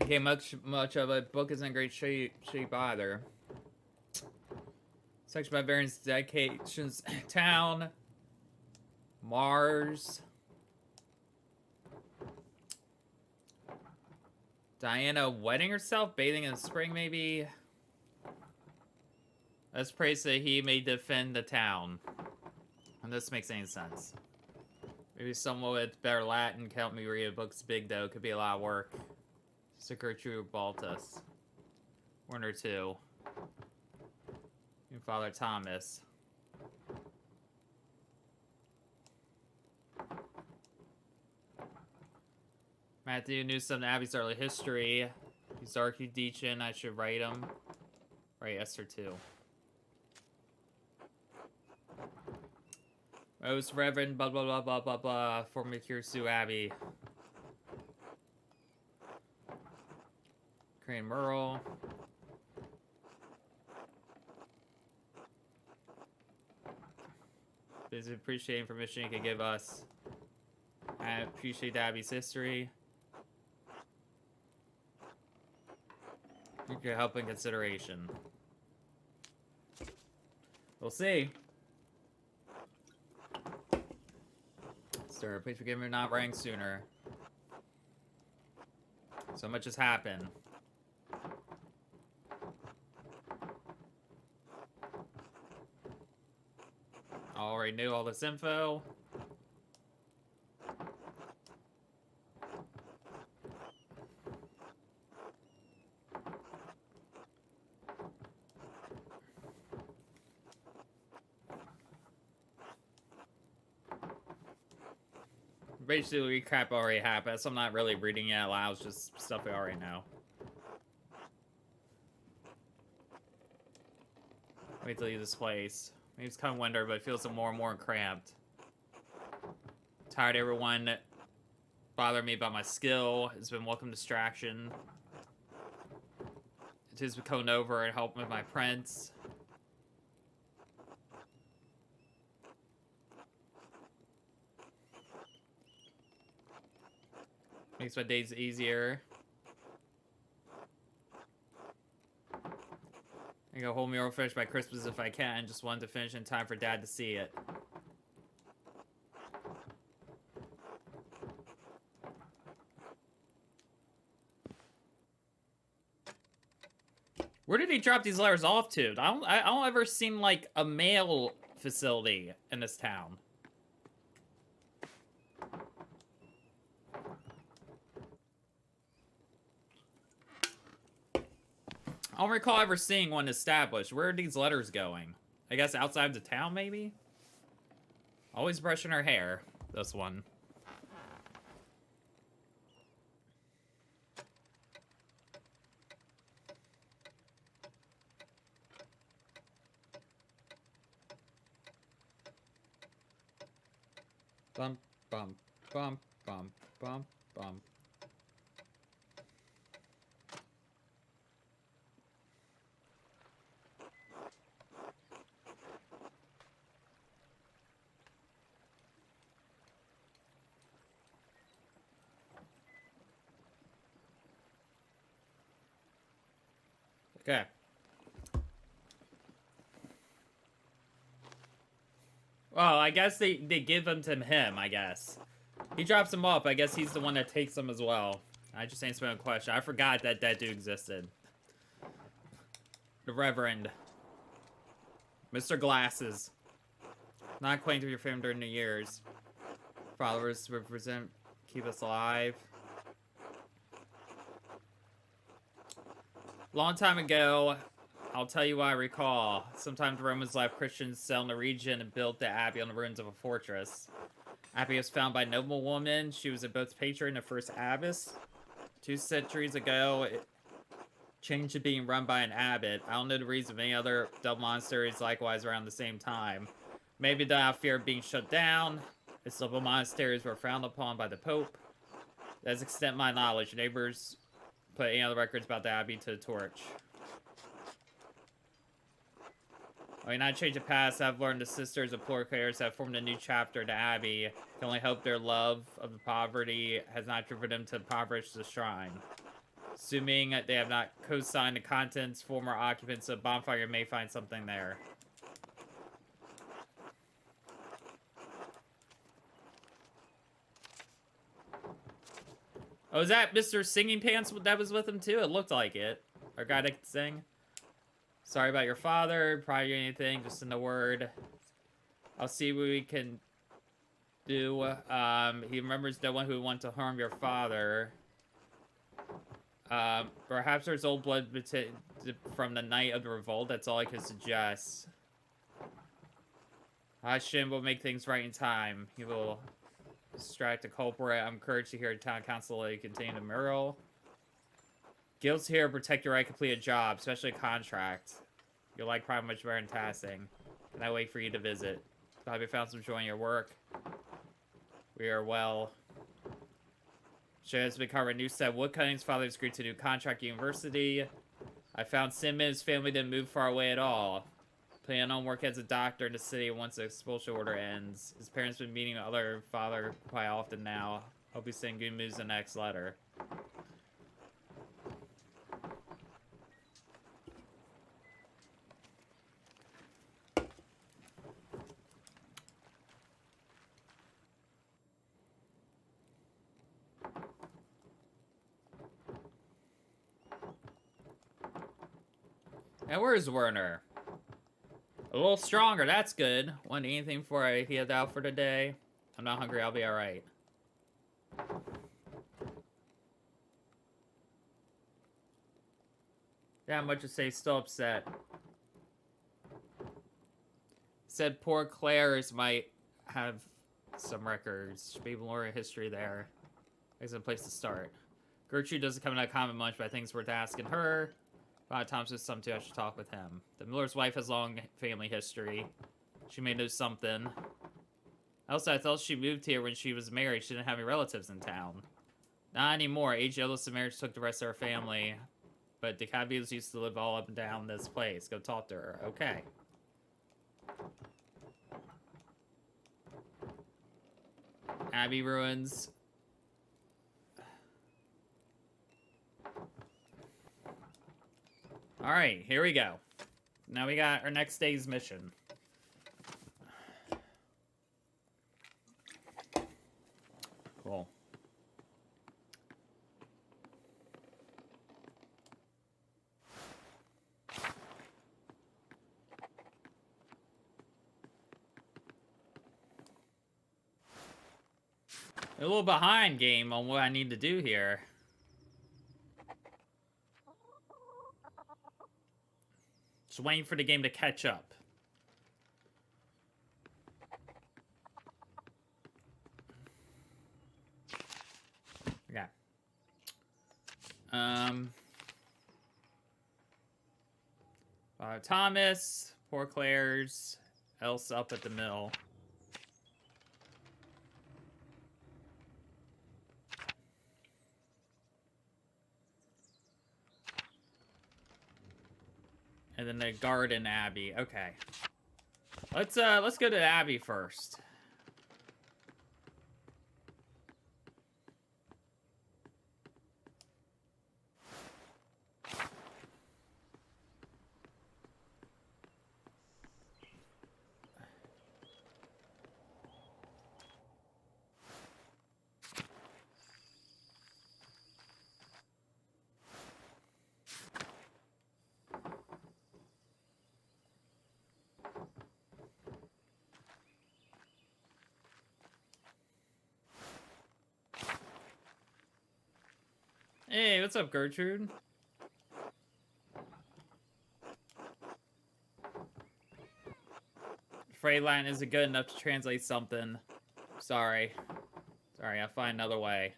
Okay, much of a book isn't in great shape either. Section by various dedications. Town. Mars. Diana wetting herself, bathing in the spring, maybe. Let's pray so he may defend the town. And this makes any sense. Maybe someone with better Latin can help me read a book's big, though. Could be a lot of work. Security Baltus. One or two. And Father Thomas. Matthew knew some of Abby's early history. He's Archdeacon. I should write him. Right, Esther too. Most Reverend blah blah blah blah blah blah former Kirsu Abbey. Crane Merle. Please appreciate information you can give us. I appreciate Abby's history. Your help and consideration. We'll see. Sir, please forgive me for not writing sooner. So much has happened. I already knew all this info. Basically, recap already happened, so I'm not really reading it out loud. It's just stuff we already know. Wait to leave this place. Maybe it's kind of winter, but it feels more and more cramped. Tired of everyone bothering me about my skill. It's been welcome distraction. It is becoming over and help with my prints. Makes my days easier. I got a whole mural finished by Christmas if I can. Just wanted to finish in time for Dad to see it. Where did he drop these letters off to? I don't ever seem like a mail facility in this town. I don't recall ever seeing one established. Where are these letters going? I guess outside the town, maybe? Always brushing her hair. This one. Bum, bum, bum, bum, bum, bum. Okay. Well, I guess they give them to him, I guess. He drops them off. I guess he's the one that takes them as well. I just answered my own question. I forgot that that dude existed. The Reverend. Mr. Glasses. Not acquainted with your family during the years. Followers represent, keep us alive. Long time ago, I'll tell you what I recall. Sometimes the Romans left Christians settle in the region and built the abbey on the ruins of a fortress. Abbey was founded by a noble woman. She was both patron and the first abbess. 2 centuries ago, it changed to being run by an abbot. I don't know the reason of any other double monasteries likewise around the same time. Maybe they have fear of being shut down. Its double monasteries were frowned upon by the Pope. That's the extent of my knowledge. Neighbors put any other records about the abbey to the torch. I mean, I change the past. I've learned the sisters of poor players have formed a new chapter to Abbey. Can only hope their love of the poverty has not driven them to impoverish the shrine. Assuming they have not co-signed the contents, former occupants of Bonfire may find something there. Oh, is that Mr. Singing Pants that was with him too? It looked like it. Our guy that could sing. Sorry about your father. Probably anything, just in the word. I'll see what we can do. He remembers no one who would want to harm your father. Perhaps there's old blood from the night of the revolt. That's all I can suggest. Hashem will make things right in time. He will Distract the culprit. I'm encouraged to hear town council contain a mural. Guilds here protect your right to complete a job, especially a contract. You'll like probably much better than tasking. And I wait for you to visit. Have you found some joy in your work? We are well. Shay has been covering a new set of woodcuttings. Father's agreed to do contract university. I found Simmons' family didn't move far away at all. Plan on work as a doctor in the city once the expulsion order ends. His parents been meeting the other father quite often now. Hope he's sending good news in the next letter. And where's Werner? A little stronger, that's good. Want anything before I head out for the day? I'm not hungry, I'll be alright. That much to say, still upset. Said poor Claire's might have some records. Should be more history there. That's a place to start. Gertrude doesn't come into comment much, but I think it's worth asking her. Thompson's some too, I should talk with him. The Miller's wife has long family history. She may know something. Also, I thought she moved here when she was married. She didn't have any relatives in town. Not anymore. Age illness and marriage took the rest of her family. But the Cavios used to live all up and down this place. Go talk to her. Okay. Abbey ruins. Alright, here we go. Now we got our next day's mission. Cool. A little behind, game, on what I need to do here. Just waiting for the game to catch up. Yeah. Thomas, poor Claire's, else up at the mill. And then the Garden Abbey. Okay. Let's go to Abbey first. Hey, what's up, Gertrude? Freight isn't good enough to translate something. Sorry. Sorry, I'll find another way.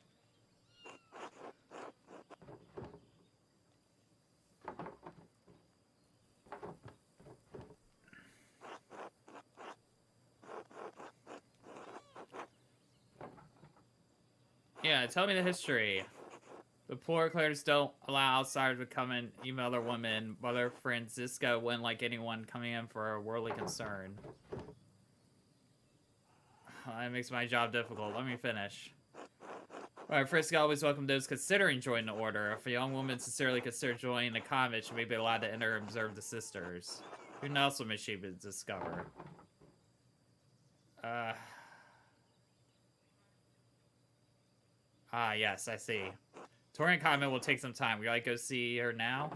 Yeah, tell me the history. The poor Claires don't allow outsiders to come and email their women, while their Francisca wouldn't like anyone coming in for a worldly concern. That makes my job difficult. Let me finish. Alright, Francisca always welcomed those considering joining the order. If a young woman sincerely considered joining the convent, she may be allowed to enter and observe the sisters. Who else may she discover? Yes, I see. Touring convent will take some time. We gotta go see her now?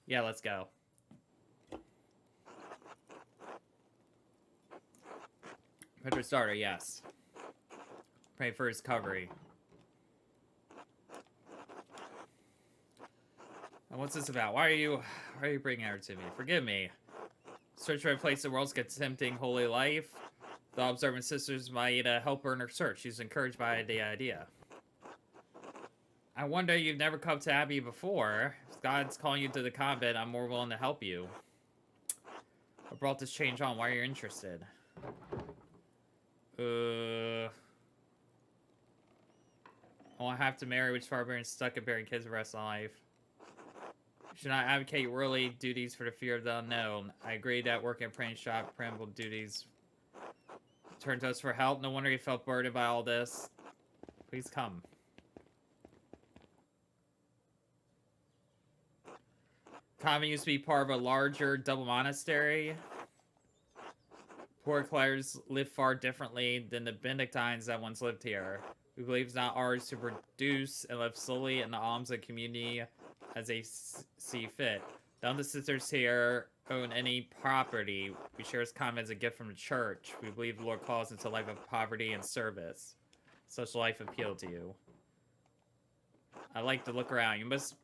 Yeah, let's go. Pedro Starter, yes. Pray for his recovery. And what's this about? Why are you bringing her to me? Forgive me. Search for a place the world's get tempting holy life. The observant sisters might help her in her search. She's encouraged by the idea. I wonder you've never come to Abbey before. If God's calling you to the convent, I'm more willing to help you. I brought this change on. Why are you interested? I won't have to marry which barbarian stuck at bearing kids the rest of life. Should not advocate worldly duties for the fear of the unknown. I agree that working at praying shop, preamble duties turned to us for help. No wonder he felt burdened by all this. Please come. Convent used to be part of a larger double monastery. Poor clerics live far differently than the Benedictines that once lived here. We believe it's not ours to produce and live solely in the alms of the community as they see fit. None of the sisters here own any property. We share this convent as a gift from the church. We believe the Lord calls into a life of poverty and service. Such a life appealed to you. I like to look around. You must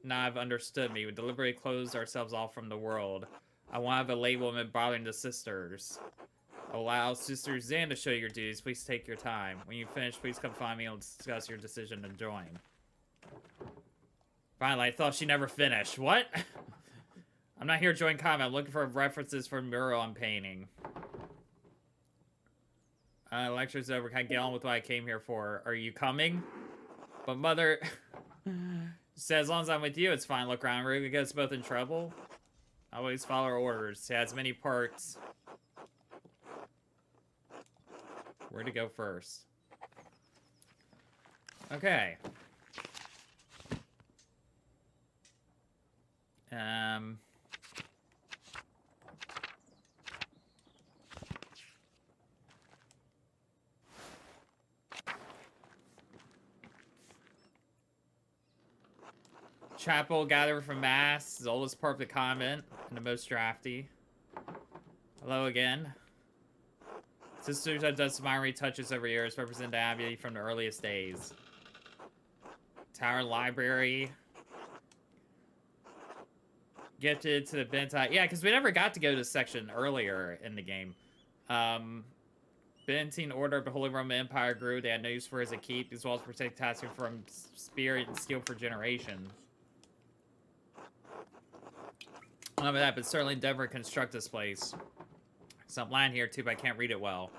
not have understood me. We deliberately closed ourselves off from the world. I want to have a lay woman bothering the sisters. Allow Sister Zan to show you your duties. Please take your time. When you finish, please come find me and we'll discuss your decision to join. Finally, I thought she never finished. What? I'm not here to join comment. I'm looking for references for the mural I'm painting. Lecture's over. Can I get on with what I came here for? Are you coming? But Mother says, as long as I'm with you, it's fine. Look around. We're gonna get us both in trouble. I always follow her orders. It has many parts. Where to go first? Okay. Chapel gathered for mass. The oldest part of the convent and the most drafty. Hello again. Sisters have done some minor retouches over years, represent the abbey from the earliest days. Tower Library. Gifted to the Bentai. Yeah, because we never got to go to this section earlier in the game. Byzantine Order of the Holy Roman Empire grew. They had no use for it as a keep, as well as protect Tassin from spirit and steel for generations. None of that, but certainly endeavor to construct this place. Some land here too, but I can't read it well.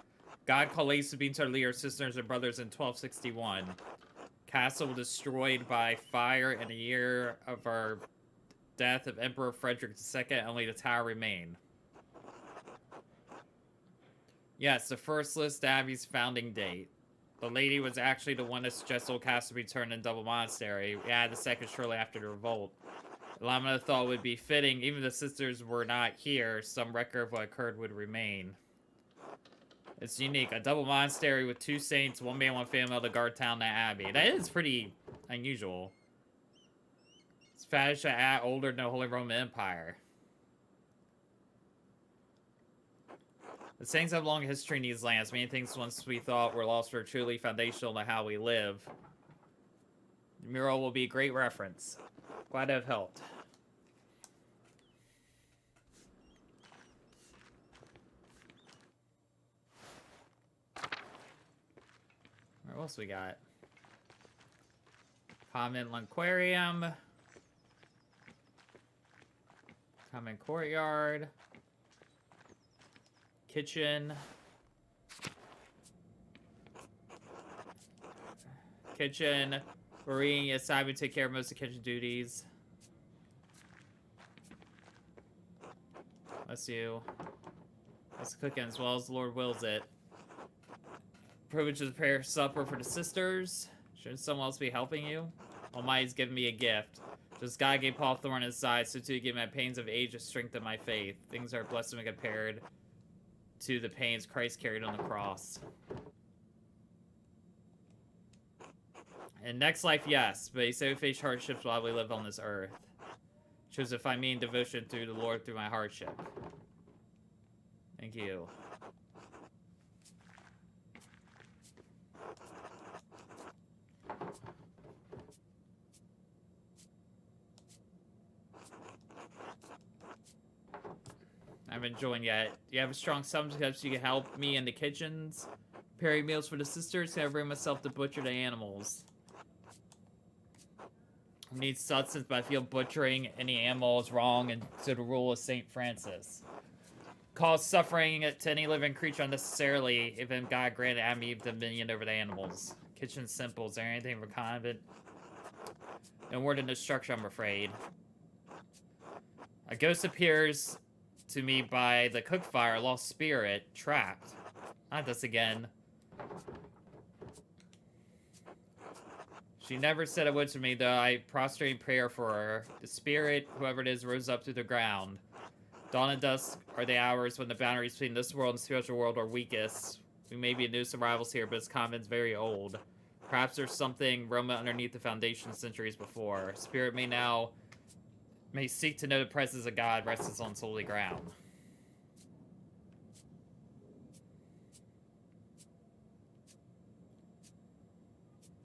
God called ladies to be to lead our sisters and brothers in 1261. Castle destroyed by fire in the year of our death of Emperor Frederick II. Only the tower remained. Yes, the first list Abbey's founding date. The lady was actually the one that suggested Old Castle be turned into double monastery. We added the second shortly after the revolt. Lamina thought it would be fitting, even if the sisters were not here, some record of what occurred would remain. It's unique. A double monastery with two saints, one man, one female to guard town, that abbey. That is pretty unusual. It's fetish at older than the Holy Roman Empire. The saints have long history in these lands. Many things once we thought were lost were truly foundational to how we live. The mural will be a great reference. Glad to have helped. What else we got? Common Aquarium. Common Courtyard. Kitchen. Kitchen. Marie and Simon take care of most of the kitchen duties. Bless you. That's cooking as well as the Lord wills it. Privilege to prepare supper for the sisters. Shouldn't someone else be helping you? Almighty's given me a gift. Just God gave Paul thorn in his side, so too give my pains of age a strength of my faith. Things are blessed when compared to the pains Christ carried on the cross. In next life, yes, but he said we face hardships while we live on this earth. Choose to find me in devotion through the Lord through my hardship. Thank you. haven't joined yet. Do you have a strong subject so you can help me in the kitchens? Preparing meals for the sisters? Can I bring myself to butcher the animals? I need substance, but I feel butchering any animal is wrong, and to the rule of St. Francis. Cause suffering to any living creature unnecessarily, even God granted Adam and Eve dominion over the animals. Kitchen simple. Is there anything for convent? No word in the structure, I'm afraid. A ghost appears to me by the cook fire, a lost spirit, trapped. Not this again. She never said a word to me, though I prostrate in prayer for her. The spirit, whoever it is, rose up through the ground. Dawn and dusk are the hours when the boundaries between this world and the spiritual world are weakest. We may be new arrivals here, but this convent's very old. Perhaps there's something Roma underneath the foundation centuries before. Spirit may seek to know the presence of God rests on holy ground.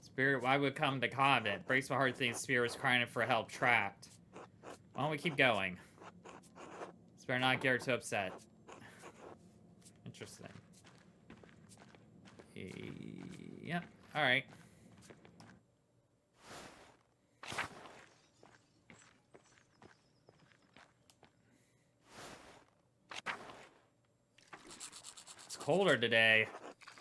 Spirit, why would come to convent? Breaks my heart to think Spirit was crying for help, trapped. Why don't we keep going? Spirit not get her too upset. Interesting. Yeah, alright. It's colder today.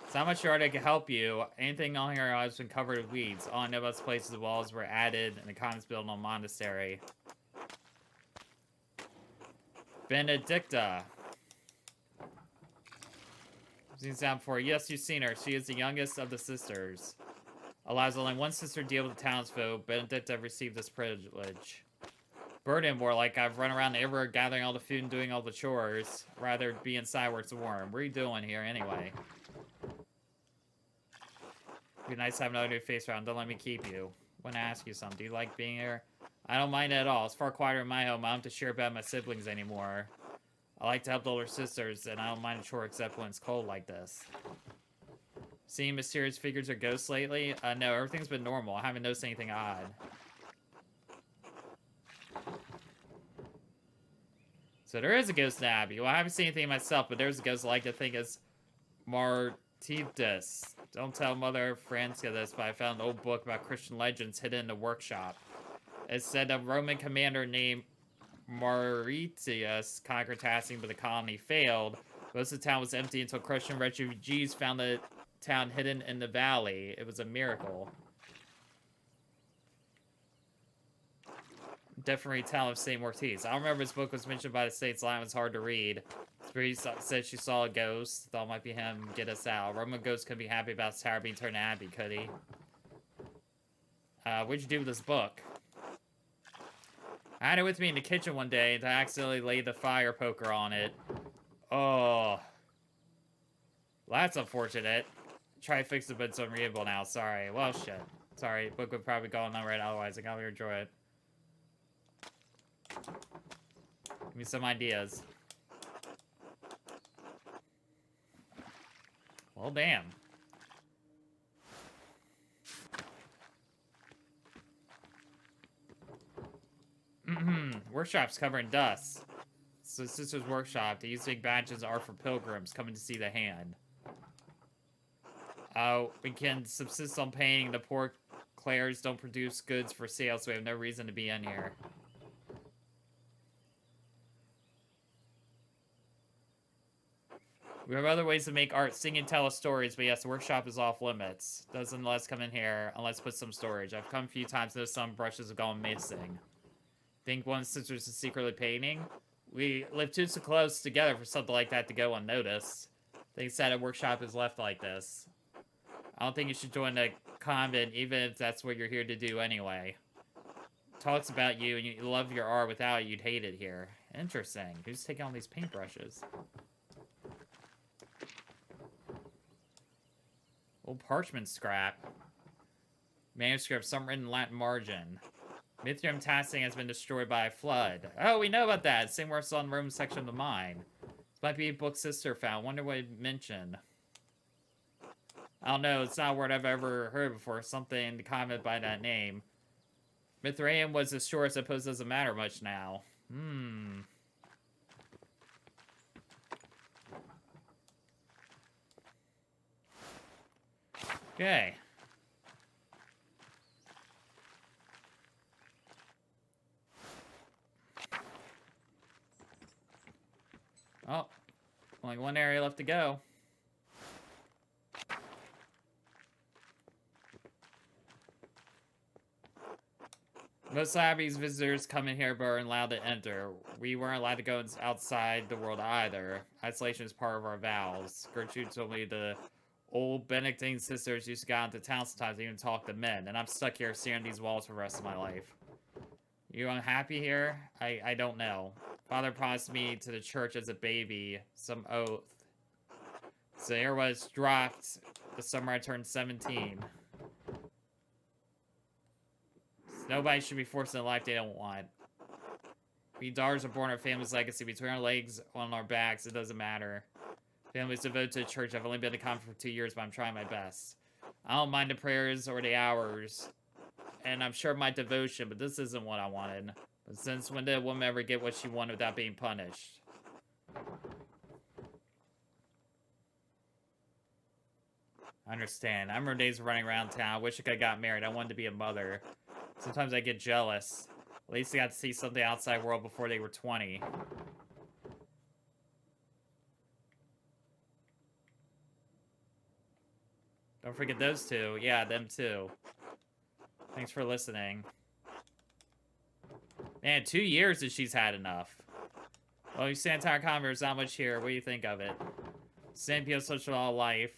It's not much yard I can help you. Anything on here has been covered with weeds. All I know about this place is the walls were added and the convent's built on a monastery. Benedicta. Seen sound before. Yes, you've seen her. She is the youngest of the sisters. Allows only one sister to deal with the townsfolk. Benedicta received this privilege. Burden, more like I've run around everywhere gathering all the food and doing all the chores. Rather be inside where it's warm. What are you doing here anyway? Be nice to have another new face around. Don't let me keep you. I want to ask you something. Do you like being here? I don't mind it at all. It's far quieter in my home. I don't have to share about my siblings anymore. I like to help the older sisters, and I don't mind a chore except when it's cold like this. Seeing mysterious figures or ghosts lately? No, everything's been normal. I haven't noticed anything odd. So there is a ghost in Abbey. Well, I haven't seen anything myself, but there's a ghost I like to think is Martitus. Don't tell Mother Franska this, but I found an old book about Christian legends hidden in the workshop. It said a Roman commander named Mauritius conquered Tassin, but the colony failed. Most of the town was empty until Christian refugees found the town hidden in the valley. It was a miracle. Definitely tell of St. Mortiz. I don't remember this book was mentioned by the States. Line was hard to read. Spirit said she saw a ghost. Thought it might be him. Get us out. Roman ghost couldn't be happy about his tower being turned to Abbey, could he? What'd you do with this book? I had it with me in the kitchen one day and I accidentally laid the fire poker on it. Oh. Well, that's unfortunate. Try to fix it, but it's unreadable now. Sorry. Well, shit. Sorry. The book would probably go on right otherwise. I gotta enjoy it. Give me some ideas. Well, damn. Workshop's covered in dust. So Sister's Workshop. They use big badges are for pilgrims coming to see the hand. We can subsist on paying. The poor Clares don't produce goods for sale, so we have no reason to be in here. We have other ways to make art, sing and tell us stories, but yes, the workshop is off limits. Doesn't let us come in here unless put some storage. I've come a few times, noticed some brushes have gone missing. Think one of the sisters is secretly painting? We live too so close together for something like that to go unnoticed. Think sad a workshop is left like this. I don't think you should join the convent, even if that's what you're here to do anyway. Talks about you, and you love your art. Without it, you'd hate it here. Interesting. Who's taking all these paintbrushes? Old parchment scrap. Manuscript, some written Latin margin. Mithrium Tassin has been destroyed by a flood. Oh, we know about that. Same where I saw in the Roman section of the mine. This might be a book sister found. Wonder what it mentioned. I don't know. It's not a word I've ever heard before. Something in the convent by that name. Mithraeum was destroyed. I suppose it doesn't matter much now. Okay. Oh, only one area left to go. Most Abbey's visitors come in here but aren't allowed to enter. We weren't allowed to go outside the world either. Isolation is part of our vows. Gertrude told me the old Benedictine sisters used to go out into town sometimes to even talk to men, and I'm stuck here staring at these walls for the rest of my life. You unhappy here? I don't know. Father promised me to the church as a baby some oath. So here was dropped the summer I turned 17. Nobody should be forced into a life they don't want. We daughters are born our family's legacy. Between our legs on our backs, it doesn't matter. Family's devoted to the church. I've only been to convent for 2 years, but I'm trying my best. I don't mind the prayers or the hours. And I'm sure my devotion, but this isn't what I wanted. But since when did a woman ever get what she wanted without being punished? I understand. I remember days of running around town. I wish I could have got married. I wanted to be a mother. Sometimes I get jealous. At least I got to see something outside world before they were 20. Don't forget those two. Yeah, them too. Thanks for listening. Man, 2 years that she's had enough. Well, you say entire converse, not much here. What do you think of it? Same people social all life.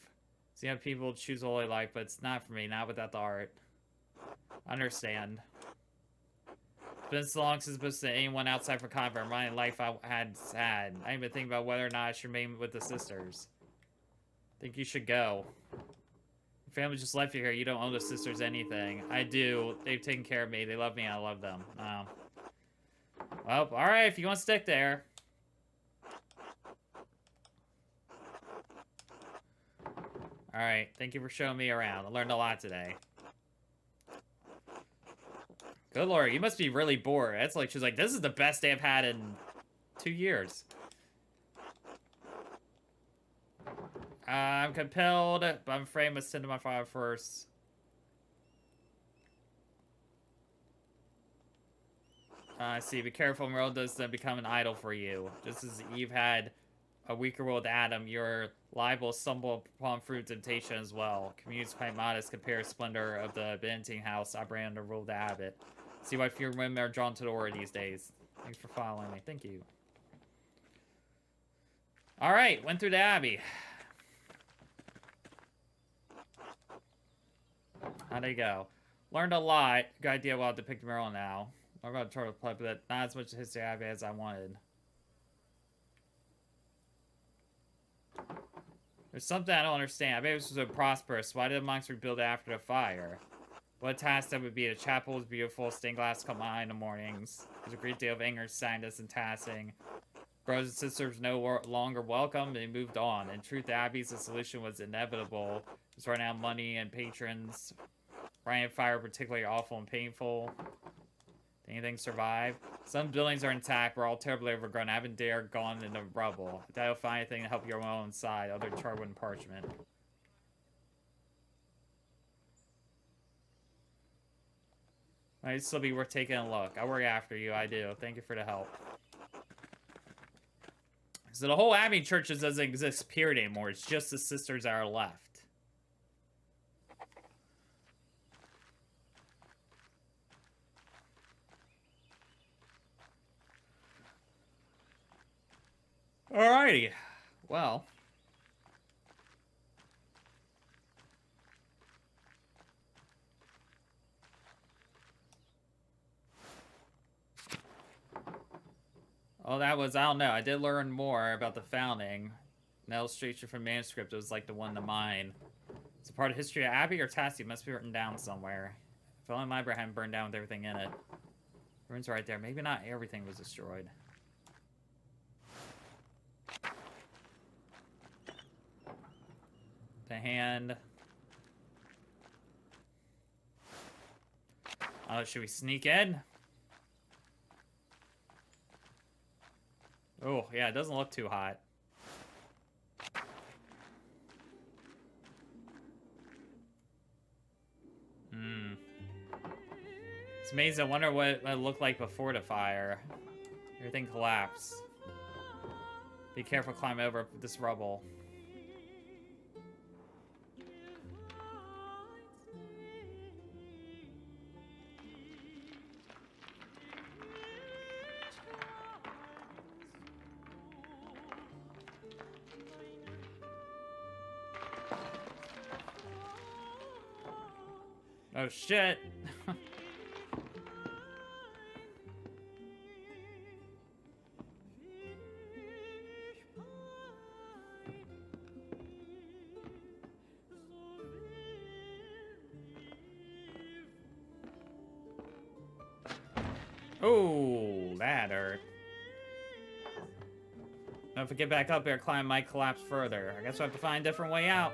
See how people choose holy life, but it's not for me. Not without the art. Understand. It's been so long since I've posted to anyone outside for convert. My life I had sad. I ain't been thinking about whether or not I should remain with the sisters. Think you should go. Your family just left you here. You don't owe the sisters anything. I do. They've taken care of me. They love me. I love them. Well, alright. If you want to stick there. Alright. Thank you for showing me around. I learned a lot today. Good lord, you must be really bored. That's like, she's like, this is the best day I've had in 2 years. I'm compelled, but I'm afraid I must send to my father first. I see. Be careful, Merle doesn't become an idol for you. Just as Eve had a weaker will with Adam, you're liable to stumble upon fruit temptation as well. Community is quite modest compared to splendor of the Benedictine house operating under rule of the abbot. See why fewer women are drawn to the order these days. Thanks for following me. Thank you. Alright, went through the Abbey. How'd it go? Learned a lot. Good idea what I'll depict Merle now. I'm going to try to play with it. Not as much history of Abbey as I wanted. There's something I don't understand. Abbey was so prosperous. Why did the monks rebuild it after the fire? What a task that would be. The chapel was beautiful. Stained glass caught my eye in the mornings. There's a great deal of anger, sadness, and tassing. Brothers and sisters no longer welcome. They moved on. In truth, the Abbey's solution was inevitable. Just running out of money and patrons. Running fire particularly awful and painful. Did anything survive? Some buildings are intact. We're all terribly overgrown. I haven't dared gone into rubble. I doubt you'll find anything to help you well inside other than charwood and parchment. Might still be worth taking a look. I'll work after you. I do. Thank you for the help. So the whole Abbey Church doesn't exist, period, anymore. It's just the sisters that are left. Alrighty. Well. Oh, that was, I don't know. I did learn more about the founding. An illustration from manuscript was like the one to mine. It's a part of history of Abbey or Tassie. Must be written down somewhere. If only my library hadn't burned down with everything in it. Ruins right there. Maybe not everything was destroyed. The hand. Oh, should we sneak in? Oh, yeah, it doesn't look too hot. Hmm. It's amazing. I wonder what it looked like before the fire. Everything collapsed. Be careful climbing over this rubble. Oh shit. Oh, that hurt. Now if we get back up here, climb might collapse further. I guess we'll have to find a different way out.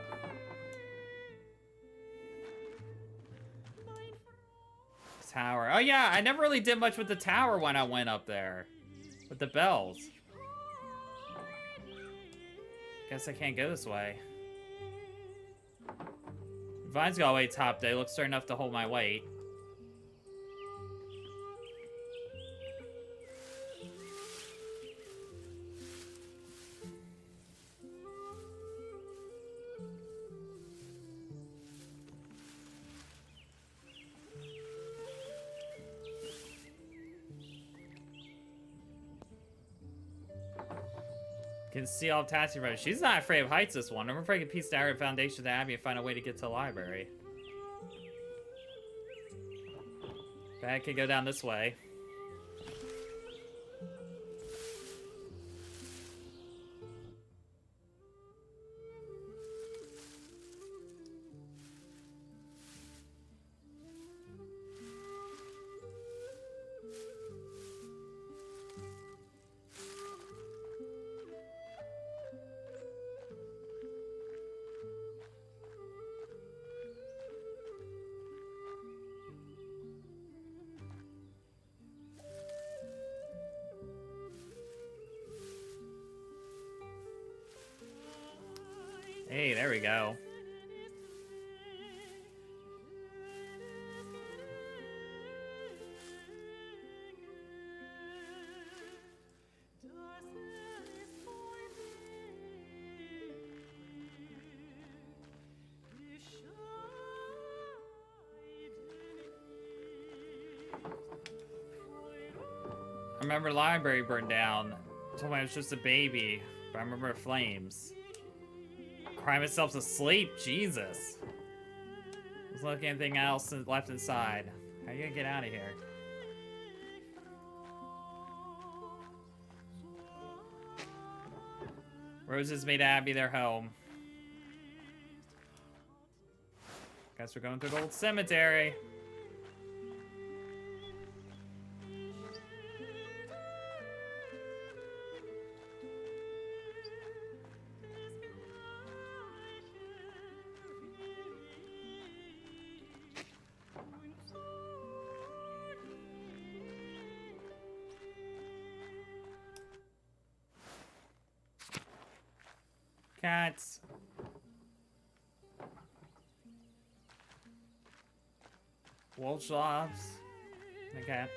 Tower. Oh yeah, I never really did much with the tower when I went up there. With the bells. Guess I can't go this way. Vine's got way top. They look sturdy enough to hold my weight. Can see all Tassie right. She's not afraid of heights, this one. I'm afraid to piece the iron foundation of the Abbey and find a way to get to the library. Bet I could go down this way. Hey, there we go. I remember the library burned down. Told me I was just a baby, but I remember flames. Cry myself to sleep? Jesus. There's not anything else left inside. How are you gonna get out of here? Roses made Abby their home. Guess we're going to the old cemetery. Cats. Wolfsloths. The cat.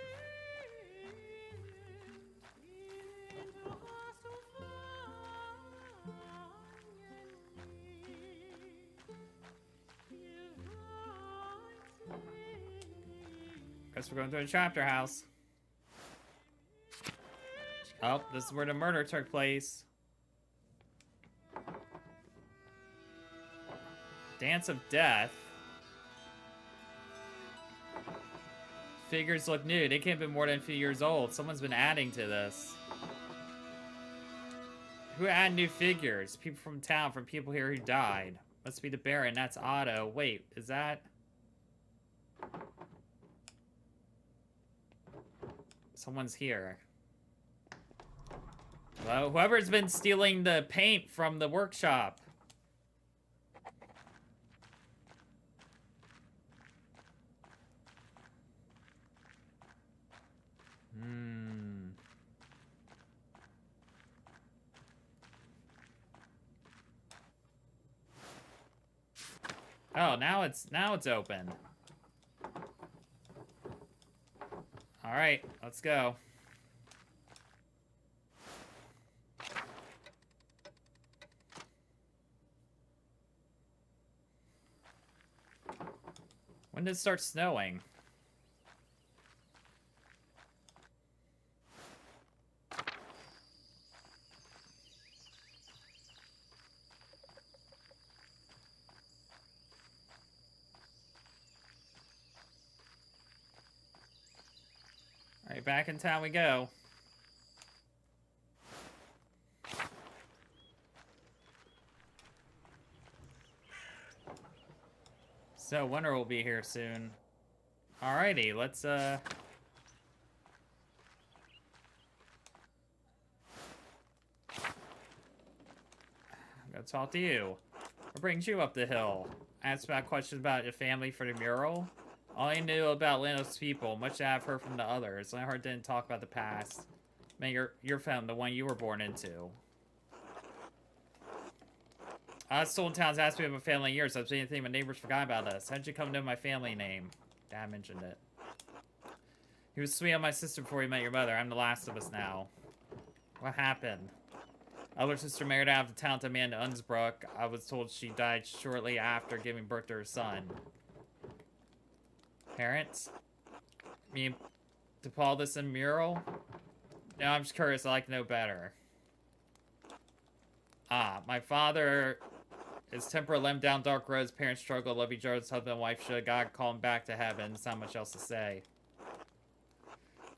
Guess we're going to a chapter house. Oh, this is where the murder took place. Dance of Death. Figures look new. They can't be more than a few years old. Someone's been adding to this. Who added new figures? People from town, from people here who died. Must be the Baron. That's Otto. Wait, is that... Someone's here. Hello? Whoever's been stealing the paint from the workshop. Oh, now it's open. Alright, let's go. When did it start snowing? Alright, back in town we go. So, winter will be here soon. Alrighty, let's, I'll talk to you. What brings you up the hill? Asked about questions about your family for the mural. All I knew about Leno's people, much I've heard from the others. Leonhard didn't talk about the past. I mean, your family, the one you were born into. Stolen Towns asked me about my family in years. I've seen anything my neighbors forgot about us. How'd you come to know my family name? Dad mentioned it. He was sweet on my sister before he met your mother. I'm the last of us now. What happened? Elder sister married out of the talented man to Unsbrook. I was told she died shortly after giving birth to her son. Parents? Me and DePaul this in mural? No, I'm just curious. I'd like to know better. My father is temper led down dark roads. Parents struggle, love each other as husband and wife should. God call him back to heaven. There's not much else to say.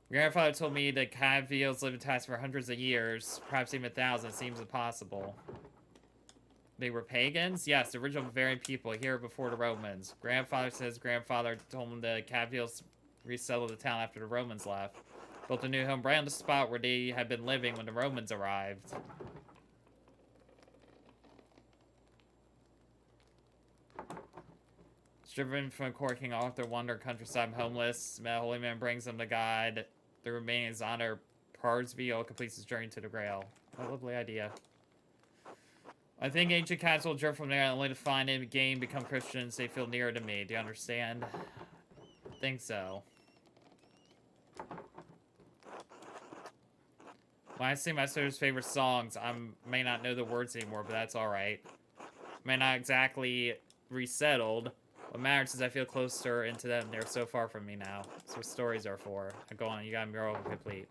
Grandfather told me that Cadfields lived in Tass for hundreds of years, perhaps even thousands. Seems impossible. They were pagans? Yes, the original Bavarian people here before the Romans. Grandfather says grandfather told him the Cadfields resettled the town after the Romans left. Built a new home right on the spot where they had been living when the Romans arrived. Driven from Corking off their wander countryside, homeless. A holy man brings them to God. The remaining is honor. Parsville completes his journey to the Grail. What a lovely idea. I think ancient cats will drift from there only to find in the game, become Christians. They feel nearer to me. Do you understand? I think so. When I sing my sister's favorite songs, I may not know the words anymore, but that's alright. May not exactly resettled. What matters is I feel closer into them. They're so far from me now. That's what stories are for. I go on, you got a mural complete.